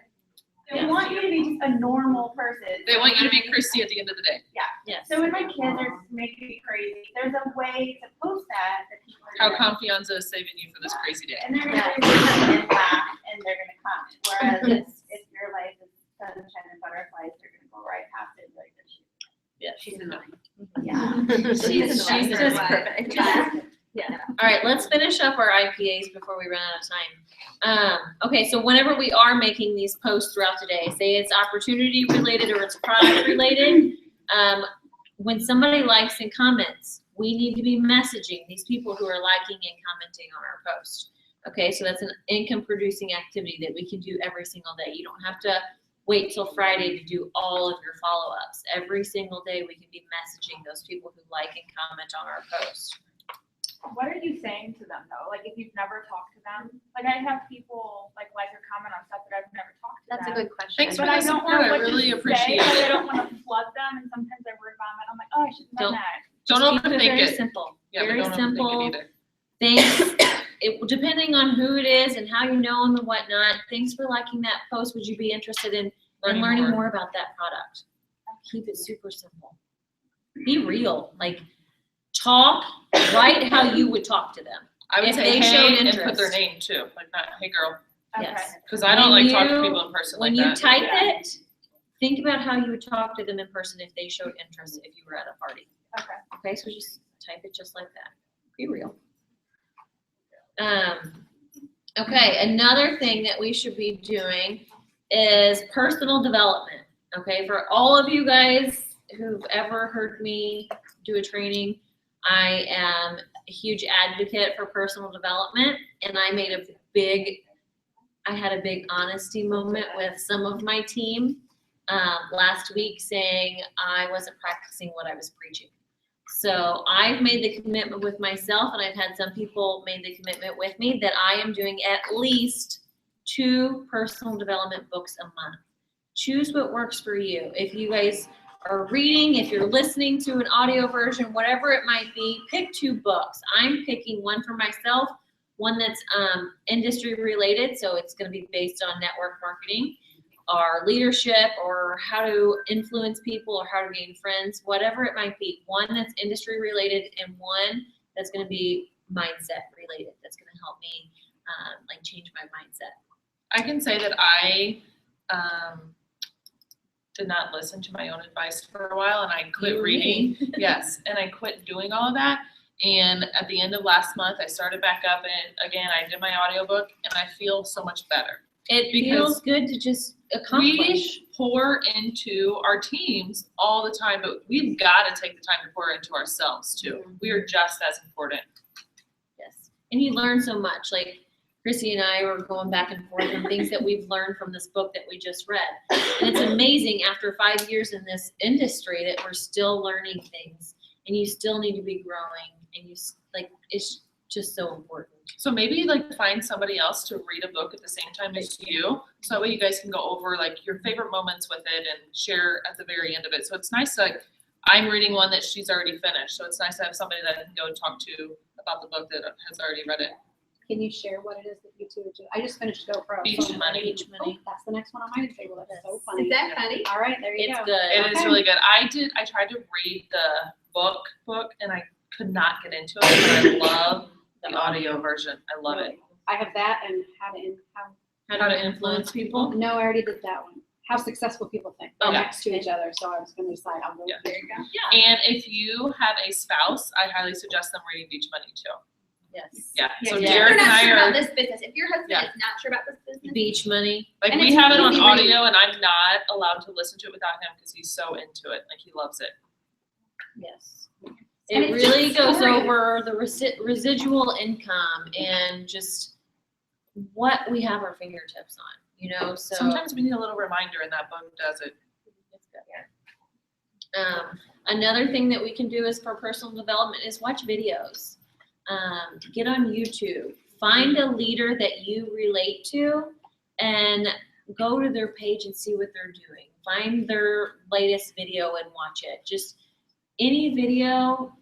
they Yeah. want you to be just a normal person. They want you to be Christy at the end of the day. Yes. So when my kids are making me crazy, crazy. There's a way to post that people are How gonna- Confianza is saving you for this crazy day. And they're gonna read and laugh, and they're gonna comment. Whereas if your life is sunshine and butterflies, they're gonna go right past it and be like, Yeah. She's annoying. yeah. She's just perfect. Yeah. All right, let's finish up our IPAs before we run out of time. Okay, so whenever we are making these posts throughout the day, say it's opportunity related or it's product related, when somebody likes and comments, we need to be messaging these people who are liking and commenting on our post. Okay, so that's an income producing activity that we can do every single day. You don't have to wait till Friday to do all of your follow-ups. Every single day we can be messaging those people who like and comment on our post. What are you saying to them though? Like if you've never talked to them, like I have people like or comment on stuff that I've never talked to That's a them. good question. Thanks for But I the don't support. know I what really to appreciate say, like, I it. don't want to flood them, and sometimes I word vomit. I'm like, oh, I shouldn't have Don't- done that. Don't Just keep it overthink very it. simple. Yeah, but Very don't simple. overthink it either. Thanks. Depending on who it is and how you know them and whatnot, thanks for liking that post. Would you be interested in learning more about that product? Keep it super simple. Be real. Like, talk, write how you would talk to them. I would If say they showed hey and put interest. their name too, like not, hey girl, Yes. because I don't When like talking to you- people in person When like you that. type Yeah. it, think about how you would talk to them in person if they showed interest if you were at a party. Okay. Okay, so just type it just like that. Be real. Okay, another thing that we should be doing is personal development. Okay, for all of you guys who've ever heard me do a training, I am a huge advocate for personal development, and I had a big honesty moment with some of my team last week saying I wasn't practicing what I was preaching. So I've made the commitment with myself, and I've had some people made the commitment with me that I am doing at least 2 personal development books a month. Choose what works for you. If you guys are reading, if you're listening to an audio version, whatever it might be, pick 2 books. I'm picking one for myself, one that's industry related, so it's going to be based on network marketing or leadership or how to influence people or how to gain friends, whatever it might be. One that's industry related and one that's going to be mindset related. That's going to help me like change my mindset. I can say that I did not listen to my own advice for a while, and I quit You and reading. Yes, and I quit doing all of that. And at the end of last month, I started back up, and again, I did my audiobook, and I feel so much better. It Because feels good to just accomplish. We pour into our teams all the time, but we've got to take the time to pour into ourselves too. We are just as important. Yes. And you learn so much. Like Chrissy and I were going back and forth on things that we've learned from this book that we just read. And it's amazing after 5 years in this industry that we're still learning things and you still need to be growing and it's just so important. So maybe like find somebody else to read a book at the same time as you. So that way you guys can go over like your favorite moments with it and share at the very end of it. So it's nice to, like, I'm reading one that she's already finished. So it's nice to have somebody that I can go and talk to about the book that has already read it. Can you share what it is that you two do? I just finished GoPro. Beach so- Money. Beach Money. Oh, that's the next one on my table. That's so funny. Is that funny? All right, there you It's go. good. It is Okay. really good. I tried to read the book and I could not get into it, but I love the audio version. I love it. I have that and how How to influence people. no, I already did that one. How successful people think. They're Okay. next to each other, so I was gonna decide I'll go. Yeah. There you go. And if you have a spouse, I highly suggest them reading Beach Money too. Yes. Yeah. So Yeah. If Derek you're and not I sure about are, this business, if your husband Yeah. is not sure about this business, Beach Money. like, And we it's have it on easy reading. audio and I'm not allowed to listen to it without him because he's so into it. Like, he loves it. Yes. And It it's really just goes stories. over the residual income and just what we have our fingertips on, so. Sometimes we need a little reminder and that book does it. It's good. Another thing that we can do is for personal development is watch videos. Get on YouTube. Find a leader that you relate to and go to their page and see what they're doing. Find their latest video and watch it. Just any video,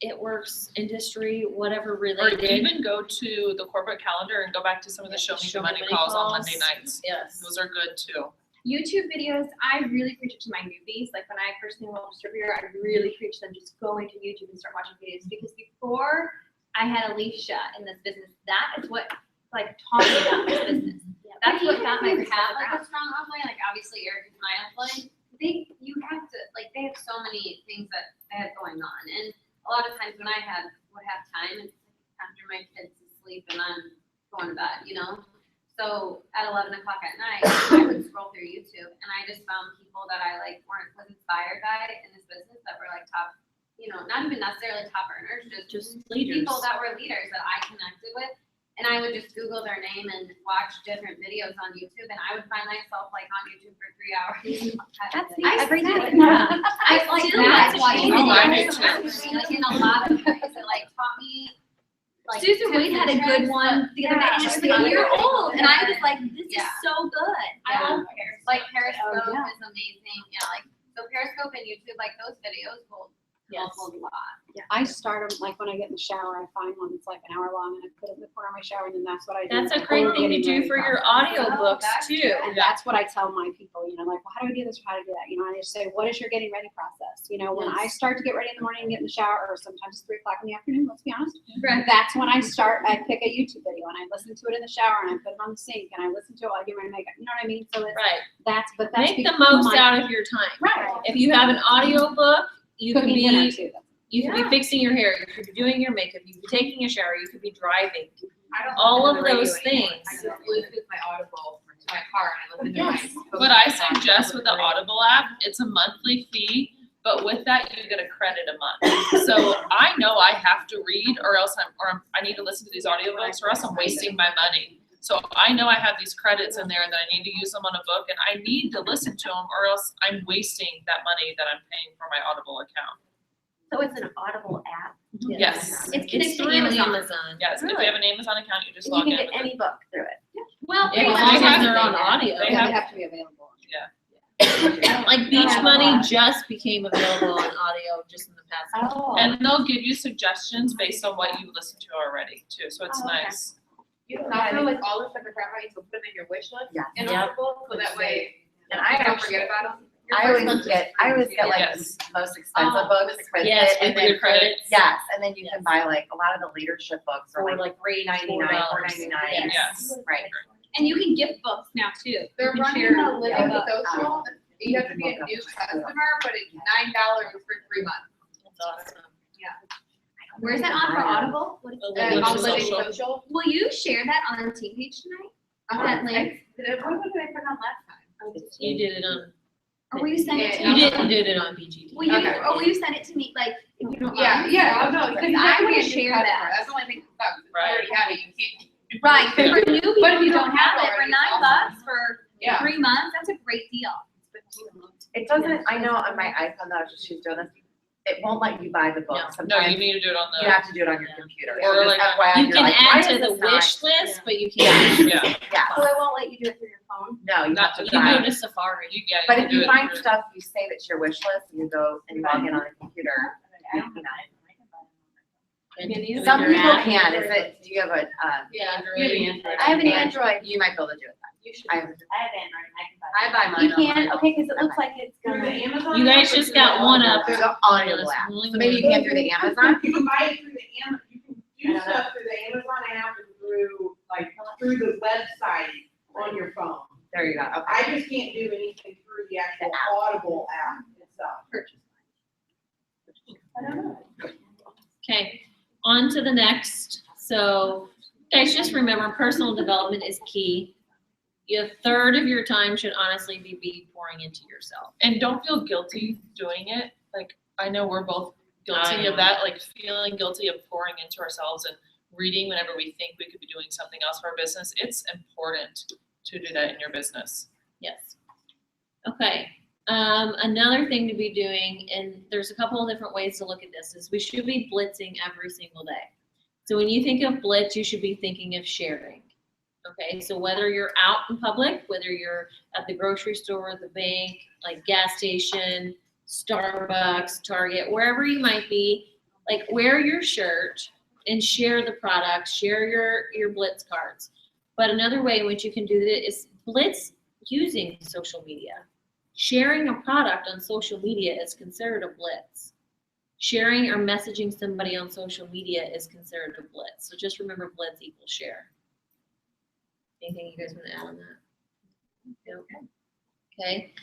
it works, industry, whatever Or related. even go to the corporate calendar and go back to some of the Show Me the Money calls on Monday nights. Yes. Those are good too. YouTube videos, I really preach it to my newbies. Like when I first became a distributor, I really preach them just go into YouTube and start watching videos because before I had Alicia in this business, that is what like taught me about this business. That's what got my have like like a strong upline, like obviously Eric is my upline. You have to, like, they have so many things that they have going on. And a lot of times when I would have time, it's after my kids sleep and I'm going to bed, you know? So at 11 o'clock at night, I would scroll through YouTube and I just found people that I like was inspired by in this business that were like top, you know, not even necessarily top earners, just leaders. people that were leaders that I connected with. And I would just Google their name and watch different videos on YouTube, and I would find myself like on YouTube for 3 hours. That's I every day. I like still that's like why Oh, I you do too. like in a lot of ways. It like taught me. Like, Susan tips Wade and had a good tricks, one the other day. yeah, She was just like a like year a old, and I was like, this is Yeah. so good. I Yeah. love Periscope. Like Periscope Oh, yeah. is amazing. Yeah, like so Periscope and YouTube, like those videos will help a lot. I start them, like when I get in the shower, I find one that's like an hour long and I put it in the corner of my shower and then that's what I do. That's a the great whole thing to getting do ready for your process. audio books that's too. And that's what I tell my people, you know, like, well, how do I do this or how do I do that? You know, I just say, what is your getting ready process? You know, when I start to get ready in the morning and get in the shower, or sometimes it's 3 o'clock in the afternoon, let's be honest. That's when I start, I pick a YouTube video and I listen to it in the shower and I put it on the sink and I listen to it while I do my makeup. You know what I mean? So it's, Right. that's Make the become most my- out of your time. Right. If you have an audio book, you could Cooking dinner be too. you could be fixing your hair, you could be doing your makeup, you could be taking a shower, you could be driving. I don't All listen to of the radio those anymore. things. I just Bluetooth my Audible to my car and I listen to my. What I suggest with the Audible app, it's a monthly fee, but with that you get a credit a month. So I know I have to read or else I need to listen to these audiobooks or else I'm wasting my money. So I know I have these credits in there and that I need to use them on a book and I need to listen to them or else I'm wasting that money that I'm paying for my Audible account. So it's an Audible app. Yes. It's It's connected to through Amazon. Amazon. Yes, if you have an Amazon account, you just And you log can in get with it. any book through it. Well, Yeah, pretty as much long as have- they're on audio. They Yeah, have- they have to be available. Like Beach Money just became available on audio just in the past. Oh. And they'll give you suggestions based on what you've listened to already too, so it's Oh, okay. nice. You can also like all the stuff that crap you can put them in your wish list Yeah. in Yep. Audible, so that way And you I don't actually, forget about them. I always get like Yes. the most expensive books with Yes, it, and with then your credits. yes, and then you can buy like a lot of the leadership books are For like like $3.99, $4.99. Yes. Right. And you can gift books now too. They're You can running share- a living yeah. social. You have to be a new customer, but it's $9 for 3 months. That's awesome. Where's that on for Audible? What is The that? Living On Living Social. Social. Will you share that on the team page tonight? That link? What did I put on last time? You did it on, Or will you send it to you me? didn't do it on BGT. Will you, Okay. or will you send it to me, like, if you don't Yeah, mind? yeah, no, because Because I I wanna want to share share that. That's the only thing that sucks. If you Right. already have it, you can't. Right, but for new people But if who you don't don't have have it, for already, $9 for Yeah. 3 months, that's a great deal. It doesn't, I know on my iPhone that I was just doing this, it won't let you buy the book. No. No, you Sometimes need to do it on you the, have to do it on your computer. Or So just like FYI, You you're can like, why add is to the this not- wish list, but you can't. yeah, Yeah, So it won't let you do it through your phone? no, you have to You go buy. to Safari. But can if do you it find through- stuff, you save it to your wish list and you go and log in on a computer. You know. And Some your people app. can, is it, do you have a, Yeah. Android. I have an Android, you might be able to do it then. You should. I have, I have Android, I can buy I it. buy mine You on can, my- okay, because it looks like it's Through the gonna. Amazon. You guys app or just through got the one Audible up. There's app? an audio app, Only so maybe you can get through the Amazon. You can buy it through the Amazon, you can do stuff through the Amazon app and through, like, through the website on your phone. There you go, okay. I just can't do anything through the actual Audible app itself. Okay, on to the next. So, guys, just remember, personal development is key. A third of your time should honestly be pouring into yourself. and don't feel guilty doing it. Like, I know we're both guilty I of that, like feeling guilty of pouring into ourselves and reading whenever we think we could be doing something else for our business. It's important to do that in your business. Yes. Okay. Another thing to be doing, and there's a couple of different ways to look at this, is we should be blitzing every single day. So when you think of blitz, you should be thinking of sharing. Okay, so whether you're out in public, whether you're at the grocery store, the bank, like gas station, Starbucks, Target, wherever you might be, like wear your shirt and share the product, share your blitz cards. But another way in which you can do that is blitz using social media. Sharing a product on social media is considered a blitz. Sharing or messaging somebody on social media is considered a blitz. So just remember, blitz equals share. Anything you guys want to add on that? Okay.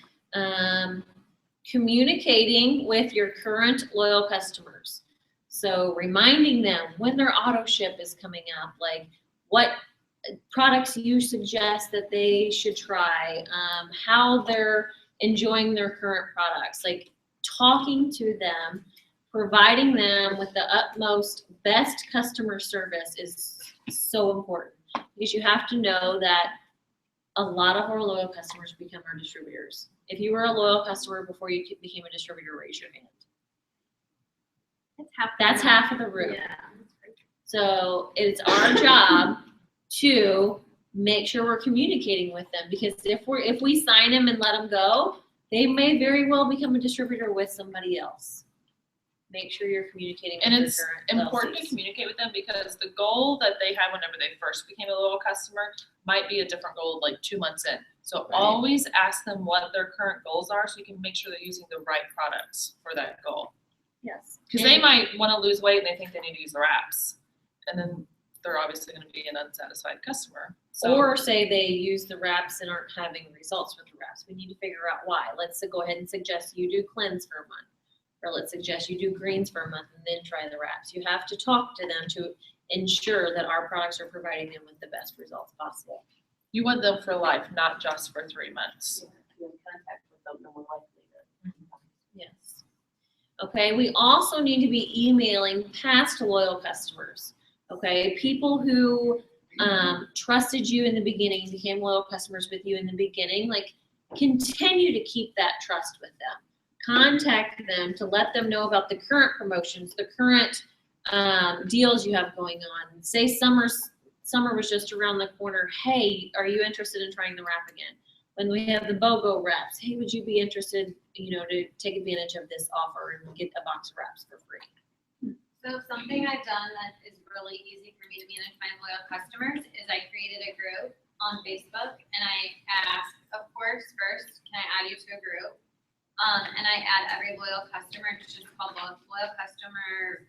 Communicating with your current loyal customers. So reminding them when their auto ship is coming up, like what products you suggest that they should try, how they're enjoying their current products, like talking to them, providing them with the utmost best customer service is so important, because you have to know that a lot of our loyal customers become our distributors. If you were a loyal customer before you became a distributor, raise your hand. That's half of the room. Yeah. So it's our job to make sure we're communicating with them, because if we sign them and let them go, they may very well become a distributor with somebody else. Make sure you're communicating with And your it's current important to LLCs. communicate with them, because the goal that they had whenever they first became a loyal customer might be a different goal like 2 months in. So Right. always ask them what their current goals are, so you can make sure they're using the right products for that goal. Yes. Because they might want to lose weight and they think they need to use the wraps, and then they're obviously going to be an unsatisfied customer. So, Or say they use the wraps and aren't having results with the wraps. We need to figure out why. Let's go ahead and suggest you do cleanse for a month. Or let's suggest you do greens for a month and then try the wraps. You have to talk to them to ensure that our products are providing them with the best results possible. you want them for life, not just for 3 months. Yes. Okay, we also need to be emailing past loyal customers. Okay, people who trusted you in the beginning, became loyal customers with you in the beginning, like continue to keep that trust with them. Contact them to let them know about the current promotions, the current deals you have going on. Say summer was just around the corner. Hey, are you interested in trying the wrap again? When we have the BOGO wraps, hey, would you be interested, to take advantage of this offer and get a box of wraps for free? So something I've done that is really easy for me to manage my loyal customers is I created a group on Facebook, and I ask, of course, first, can I add you to a group? And I add every loyal customer. It's just called loyal customer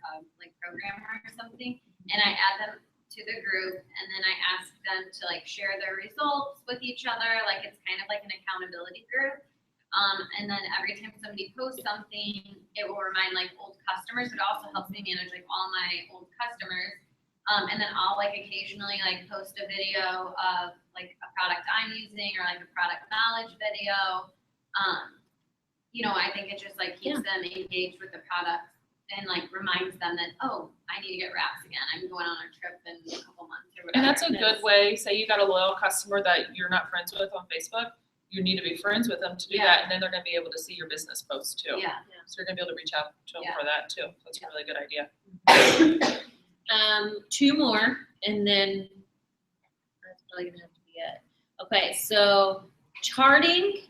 programmer or something, and I add them to the group, and then I ask them to share their results with each other. It's kind of like an accountability group. And then every time somebody posts something, it will remind old customers. It also helps me manage all my old customers. And then I'll occasionally post a video of a product I'm using, or a product knowledge video. I think it just keeps them engaged with the product, and reminds them that, oh, I need to get wraps again. I'm going on a trip in a couple months or whatever. And that's a good way. Say you got a loyal customer that you're not friends with on Facebook. You need to be friends with them to do that, and then they're going to be able to see your business posts too. Yeah. So you're going to be able to reach out to them for that too. That's a really good idea. 2 more, and then that's probably gonna have to be it. Okay, so charting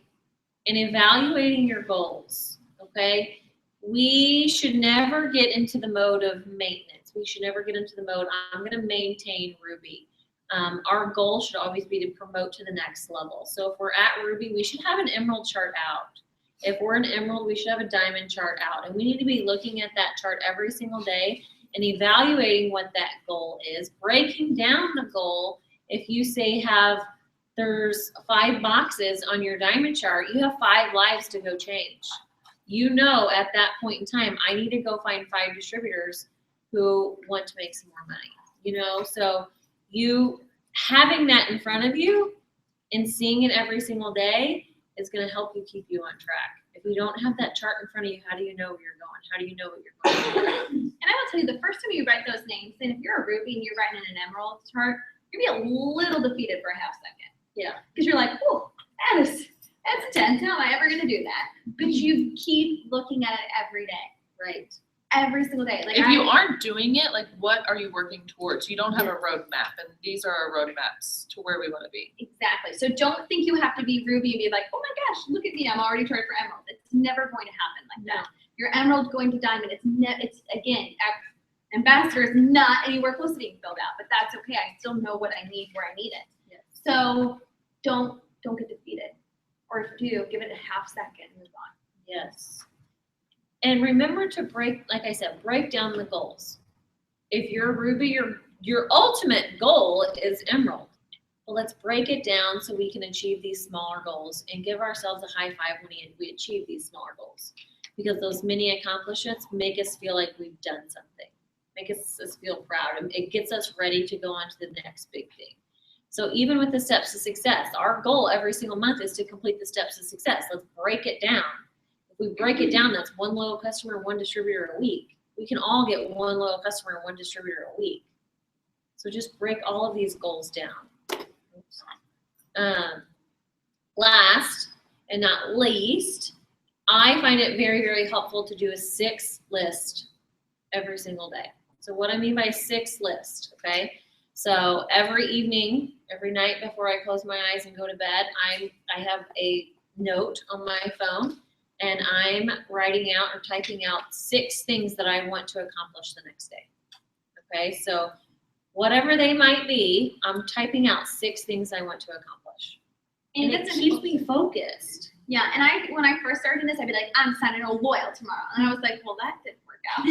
and evaluating your goals. Okay, we should never get into the mode of maintenance. We should never get into the mode, I'm gonna maintain Ruby. Our goal should always be to promote to the next level. So if we're at Ruby, we should have an emerald chart out. If we're an emerald, we should have a diamond chart out, and we need to be looking at that chart every single day and evaluating what that goal is, breaking down the goal. If you say there's 5 boxes on your diamond chart, you have 5 lives to go change. At that point in time, I need to go find 5 distributors who want to make some more money, so you having that in front of you and seeing it every single day is going to help you keep you on track. If you don't have that chart in front of you, how do you know where you're going? How do you know what you're going? And I will tell you, the first time you write those names, and if you're a Ruby and you're writing in an emerald chart, you're gonna be a little defeated for a half second. Yeah. Because you're like, oh, that's intense. How am I ever gonna do that? But you keep looking at it every day. Right. Every single day. If you aren't doing it, what are you working towards? You don't have a roadmap, and these are our roadmaps to where we want to be. Exactly. So don't think you have to be Ruby and be like, oh my gosh, look at me, I'm already charted for emerald. It's never going to happen like that. Your emerald going to diamond. It's again, ambassador is not anywhere close to being filled out, but that's okay. I still know what I need where I need it. Yes. So don't get defeated. or if you do, give it a half second and move on. Yes. And remember to break, like I said, break down the goals. If you're Ruby, your ultimate goal is Emerald. Well, let's break it down so we can achieve these smaller goals and give ourselves a high five when we achieve these smaller goals. Because those mini accomplishments make us feel like we've done something, make us feel proud, and it gets us ready to go on to the next big thing. So even with the steps to success, our goal every single month is to complete the steps to success. Let's break it down. If we break it down, that's one loyal customer, one distributor a week. We can all get one loyal customer and one distributor a week. So just break all of these goals down. Last and not least, I find it very, very helpful to do a 6 list every single day. So what I mean by 6 list, okay? So every evening, every night before I close my eyes and go to bed, I have a note on my phone, and I'm writing out or typing out 6 things that I want to accomplish the next day. Okay, so whatever they might be, I'm typing out 6 things I want to accomplish. And it keeps me focused. Yeah, and when I first started this, I'd be like, I'm signing a loyal tomorrow. And I was like, well, that didn't work out.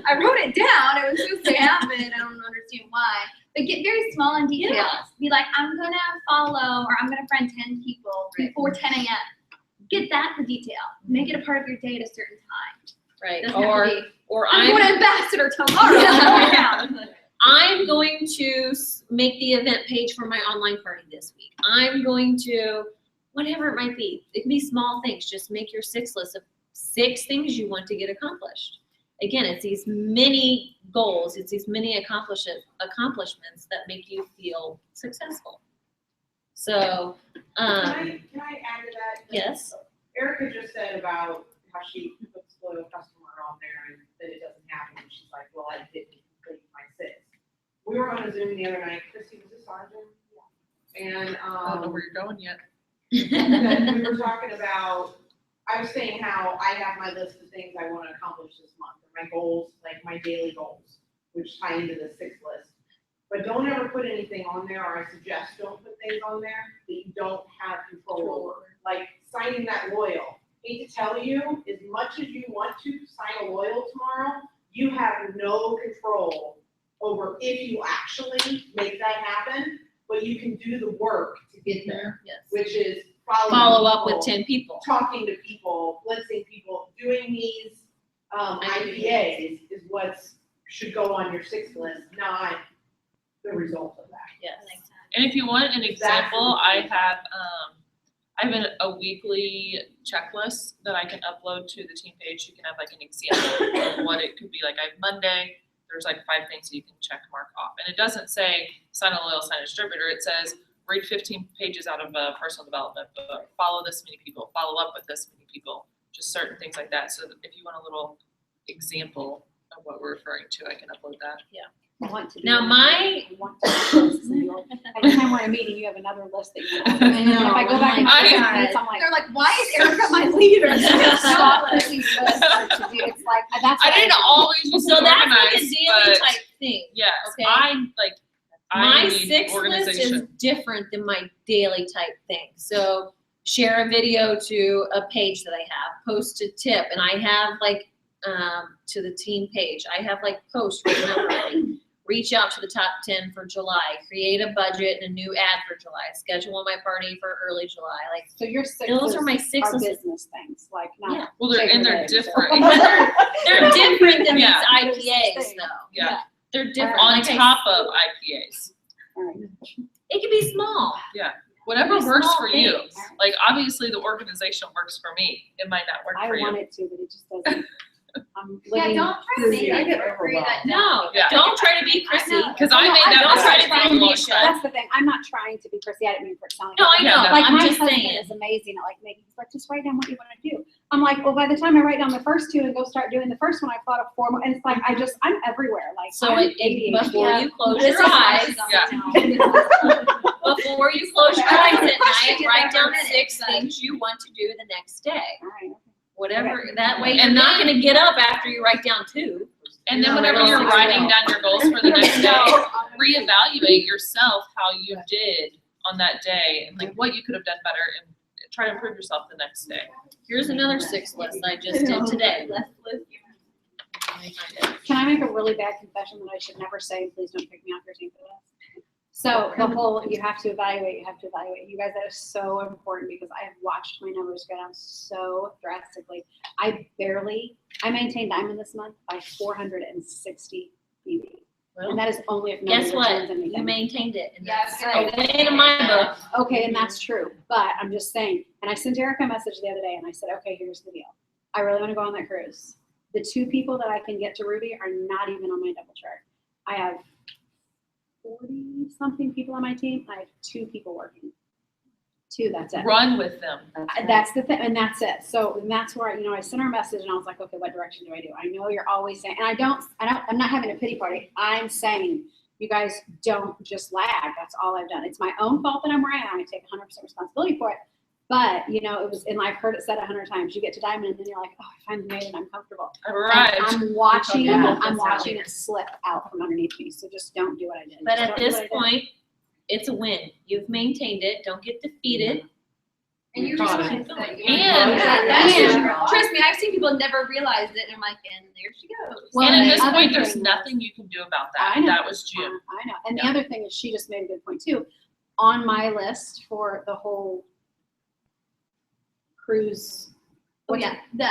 I wrote it down. It was supposed to happen. I don't understand why. But get very small and detailed. Yeah. Be like, I'm going to follow or I'm going to friend 10 people before 10 a.m. Get that the detail. Make it a part of your day at a certain time. Right. Doesn't have to be, Or I'm going to ambassador tomorrow. I'm going to make the event page for my online party this week. I'm going to, whatever it might be. It can be small things. Just make your 6 list of 6 things you want to get accomplished. Again, it's these mini goals. It's these mini accomplishments that make you feel successful. So, Can I add to that? yes. Erica just said about how she puts loyal customer on there and that it doesn't happen. And she's like, well, I didn't complete my 6. We were on a Zoom the other night. Chrissy, was this on Zoom? Yeah. And I don't know where you're going yet. then we were talking about, I was saying how I have my list of things I want to accomplish this month, or my goals, like my daily goals, which tie into the 6 list. But don't ever put anything on there, or I suggest don't put things on there that you don't have control over. Like signing that loyal. Hate to tell you, as much as you want to sign a loyal tomorrow, you have no control over if you actually make that happen, but you can do the work to get there, Yes. which is Follow up with 10 people. talking to people, blitzing people, doing these IPAs is what should go on your 6 list, not the result of that. Yes. And if you want an example, I have a weekly checklist that I can upload to the team page. You can have like an example of what it could be. Like I have Monday, there's like 5 things that you can check mark off. And it doesn't say sign a loyal, sign a distributor. It says read 15 pages out of a personal development book, follow this many people, follow up with this many people, just certain things like that. So if you want a little example of what we're referring to, I can upload that. I want to do Now it. my, I want to do lists, and you'll- every time we're in a meeting, you have another list that you want. I know, If I go back and I look know. at it, I'm like, They're like, why is Erica my leader? stop putting lists to do. It's like, that's I what didn't always used so to that's like a organize, daily but type thing. yes, Okay. I My need 6 list is organization. different than my daily type thing. So share a video to a page that I have, post a tip, and I have like to the team page. I have like posts written up already. Reach out to the top 10 for July. Create a budget and a new ad for July. Schedule my party for early July. Like So your 6 those are my 6 are lists. business things, like not. Yeah. Well, they're shaking they're eggs. different. They're different than Yeah. these IPAs though. Yeah. They're different. On Like I top of IPAs. All right. it can be small. Whatever They're works small for you. things. Like obviously the organization works for me. It might not work I for you. want it to, but it just doesn't. I'm Yeah, living don't try to through make you. I it get work for you that overwhelmed. No, Yeah. don't try to be Chrissy. Because I made that don't try to mistake be a long Misha. time. That's the thing. I'm not trying to be Chrissy. I didn't mean for it to sound like No, that. I know. Yeah, Like I'm my just husband saying. is amazing at like making. He's like, just write down what you want to do. I'm like, well, by the time I write down the first 2 and go start doing the first one, I've thought of 4 more, and it's like I'm everywhere. Like So I'm before ADHD. you close This your is my eyes, stuff Yeah. now. before you close your eyes at night, Question write down every minute, 6 but- things you want to do the next day. All right. Whatever, Okay. that way you're And not then- gonna get up after you write down 2. And then No, whenever no, you're no, writing no. down your goals for the next day, reevaluate yourself how you did on that day and like what you could have done better and try to improve yourself the next day. Here's another 6 list I just did today. Can I make a really bad confession that I should never say, and please don't pick me off your team for this? So the whole, you have to evaluate. You guys, that is so important because I have watched my numbers go down so drastically. I maintained diamond this month by 460 BB. And that is only if nobody Guess what? returns anything. You maintained it. And Yes, that's right. a win in my book. Okay, and that's true, but I'm just saying, and I sent Erica a message the other day and I said, okay, here's the deal. I really want to go on that cruise. The 2 people that I can get to Ruby are not even on my double chart. I have 40 something people on my team. I have 2 people working. 2, that's it. Run with them. That's the thing, and that's it. So, and that's where, I sent her a message and I was like, okay, what direction do I do? I know you're always saying, and I'm not having a pity party. I'm saying, you guys don't just lag. That's all I've done. It's my own fault that I'm where I am. I take 100% responsibility for it. But, it was, and I've heard it said 100 times, you get to diamond and then you're like, oh, I finally made it, I'm comfortable. Right. And I'm watching Yeah. it slip out from underneath me. So just don't do what I did. But Just at don't do this what I did. point, it's a win. You've maintained it. Don't get defeated. And you Got just it. and trust me, I've seen people never realize it, and I'm like, and there she goes. Well, And at the this other point, there's thing nothing you can do about that. I know. That was June. I know. And the other thing is, she just made a good point too. On my list for the whole cruise. Oh, yeah, the,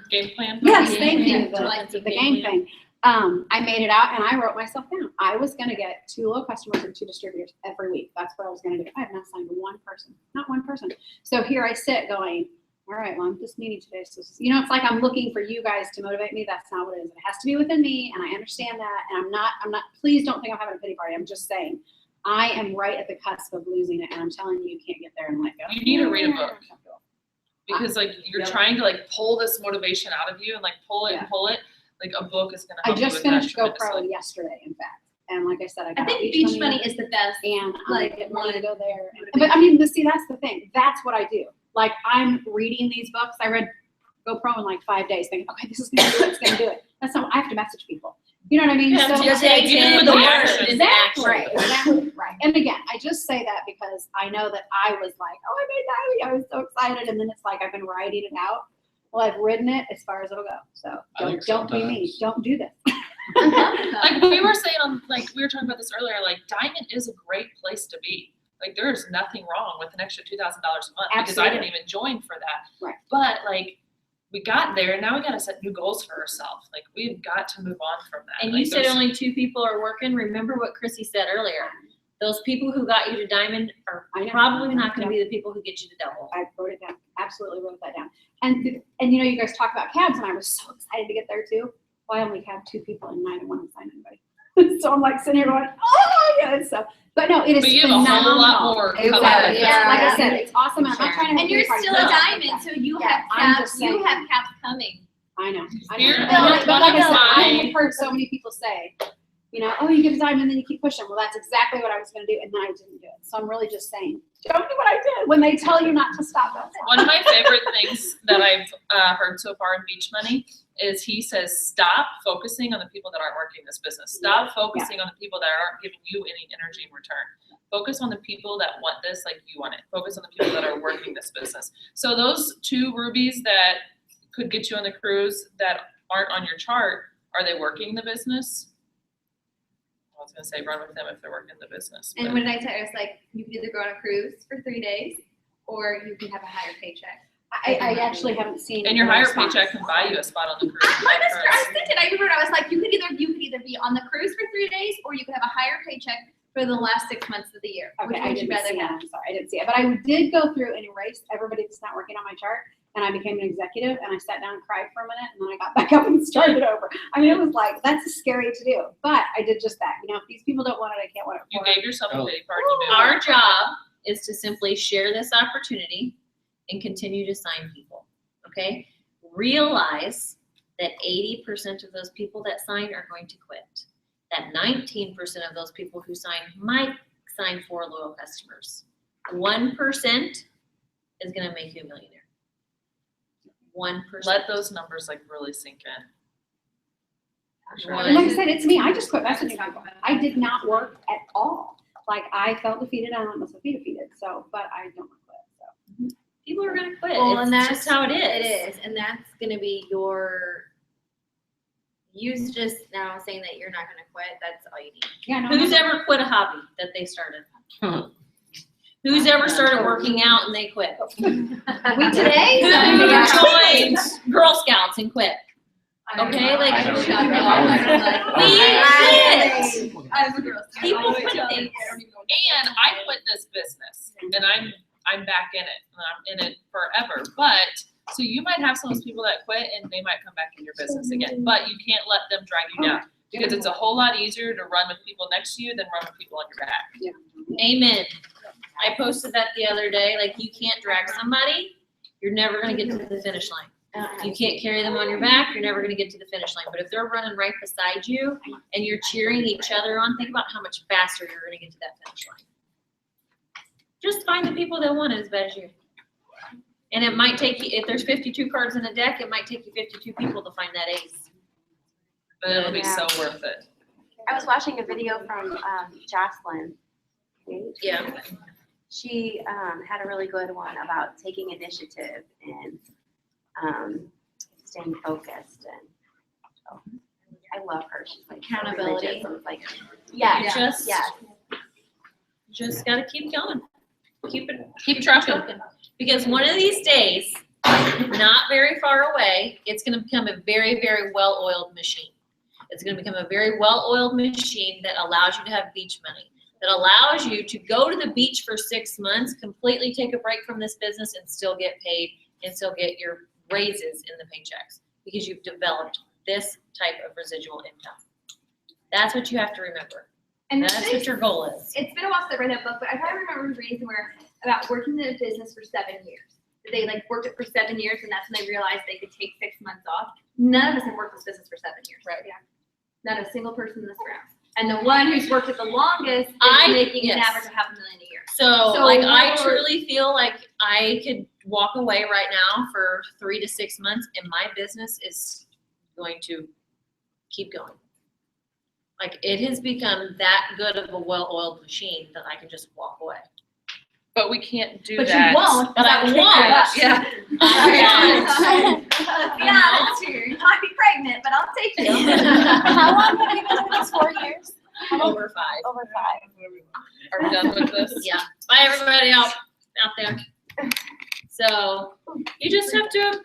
Game plan. Yes, Game thank you. plan. The, Like the the game game thing. I made it out and I wrote myself down. I was going to get 2 low customers and 2 distributors every week. That's what I was going to do. I have not signed one person, not one person. So here I sit going, all right, well, I'm just meeting today. So, it's like I'm looking for you guys to motivate me. That's not what it is. It has to be within me. And I understand that. And I'm not, please don't think I'm having a pity party. I'm just saying I am right at the cusp of losing it. And I'm telling you, you can't get there and let go. You need to read a book. Because you're trying to pull this motivation out of you and pull it and pull it. A book is gonna I help you just with that finished GoPro tremendously. yesterday, in fact. And like I said, I I think beach money is the best. and like, I'm getting ready to go there. motivation. But I mean, see, that's the thing. That's what I do. I'm reading these books. I read GoPro in 5 days, thinking, okay, this is gonna do it. It's gonna do it. That's not. I have to message people. You know what I mean? Yeah, So just like, take you in do the the word action. is exactly, action. right. And again, I just say that because I know that I was like, oh, I made that. I was so excited, and then it's like I've been writing it out. Well, I've ridden it as far as it'll go. So I think don't be me. sometimes- Don't do this. We were saying we were talking about this earlier, Diamond is a great place to be. There is nothing wrong with an extra $2,000 a month because I didn't Absolutely. even join for that. Right. But we got there and now we got to set new goals for ourselves. We've got to move on from that. And you said only 2 people are working. Remember what Chrissy said earlier. Those people who got you to diamond are I know. probably not going to be the people who get you to double. I wrote it down. Absolutely wrote that down. And you guys talk about cabs, and I was so excited to get there too. Well, I only have 2 people, and I didn't want to sign anybody. So I'm sitting here going, oh yeah. So, but no, it is But you have a phenomenal. whole lot more coming. Exactly. Yeah. Like I said, it's awesome. I'm not trying to. And make you're it party, still a but- diamond, so you Yeah, have I'm caps, just saying. you have caps coming. I know. Here, But like I said, I my- have heard so many people say, oh, you get a diamond, then you keep pushing. Well, that's exactly what I was going to do, and then I didn't do it. So I'm really just saying, don't do what I did when they tell you not to stop. That's all. One of my favorite things that I've heard so far in Beach Money is he says, stop focusing on the people that aren't working this business. Stop focusing on the people that aren't giving you any energy in return. Focus on the people that want this like you want it. Focus on the people that are working this business. So those 2 rubies that could get you on the cruise that aren't on your chart, are they working the business? I was gonna say run with them if they're working the business. And but- what did I tell you? It's you can either go on a cruise for 3 days, or you can have a higher paycheck. I actually haven't seen. And your any higher response. paycheck can buy you a spot on the cruise. I was thinking, I remember I was like, you could either be on the cruise for 3 days, or you could have a higher paycheck for the last 6 months of the year. Okay, Which I would you didn't see rather it. have? I'm sorry, I didn't see it. But I did go through and erase everybody that's not working on my chart, and I became an executive, and I sat down and cried for a minute, and then I got back up and started over. I mean, it was that's scary to do, but I did just that. If these people don't want it, I can't want it You for them. gave yourself a Oh. pity party. You knew Our it. job is to simply share this opportunity and continue to sign people. Okay? Realize that 80% of those people that sign are going to quit. That 19% of those people who sign might sign 4 loyal customers. 1% is going to make you a millionaire. 1%. Let those numbers really sink in. For sure. And like I said, it's me. I just quit messaging people. I did not work at all. I felt defeated. I don't know if I feel defeated. So, but I don't want to quit. So. People are gonna quit. Well, and It's that's just how it is. It is, and that's gonna be you just now saying that you're not gonna quit, that's all you need. Yeah, no, Who's no. ever quit a hobby that they started? Who's ever started working out and they quit? We today? Who joined Girl Scouts and quit? Okay, like I we know. quit. I'm a Girl Scout. People quit things. And I quit this business and I'm back in it and I'm in it forever. But, so you might have some of those people that quit and they might come back in your business again, but you can't let them drag you down. Because it's a whole lot easier to run with people next to you than run with people on your back. Amen. I posted that the other day, like you can't drag somebody, you're never gonna get to the finish line. You can't carry them on your back, you're never gonna get to the finish line. But if they're running right beside you and you're cheering each other on, think about how much faster you're gonna get to that finish line. Just find the people that want it as bad as you. And it might take you, if there's 52 cards in a deck, it might take you 52 people to find that ace. But it'll be so worth it. I was watching a video from Jocelyn. Yeah. She had a really good one about taking initiative and staying focused. And I love her. She's like so Accountability. religious. And it's like, yeah, Just gotta keep going. Keep trucking. Because one of these days, not very far away, it's gonna become a very, very well-oiled machine. It's gonna become a very well-oiled machine that allows you to have beach money, that allows you to go to the beach for 6 months, completely take a break from this business and still get paid and still get your raises in the paychecks because you've developed this type of residual income. That's what you have to remember. And That's what your goal is. It's been a while since I read that book, but I probably remember reading somewhere about working in a business for 7 years. They like worked it for 7 years, and that's when they realized they could take 6 months off. None of us have worked this business for 7 years. Right. Yeah. Not a single person in this room. And the one who's worked it the longest is making an yes. average of $500,000 a year. So, So like, what I were- truly feel like I could walk away right now for 3 to 6 months and my business is going to keep going. Like, it has become that good of a well-oiled machine that I can just walk away. But we can't do But that. you won't. But I because won't. Yeah. I Be honest here. You might be pregnant, but I'll take you. How long have you been doing this? 4 years? won't. Over 5. Over 5. Are we done with this? Yeah. Bye, everybody out there. So, you just have to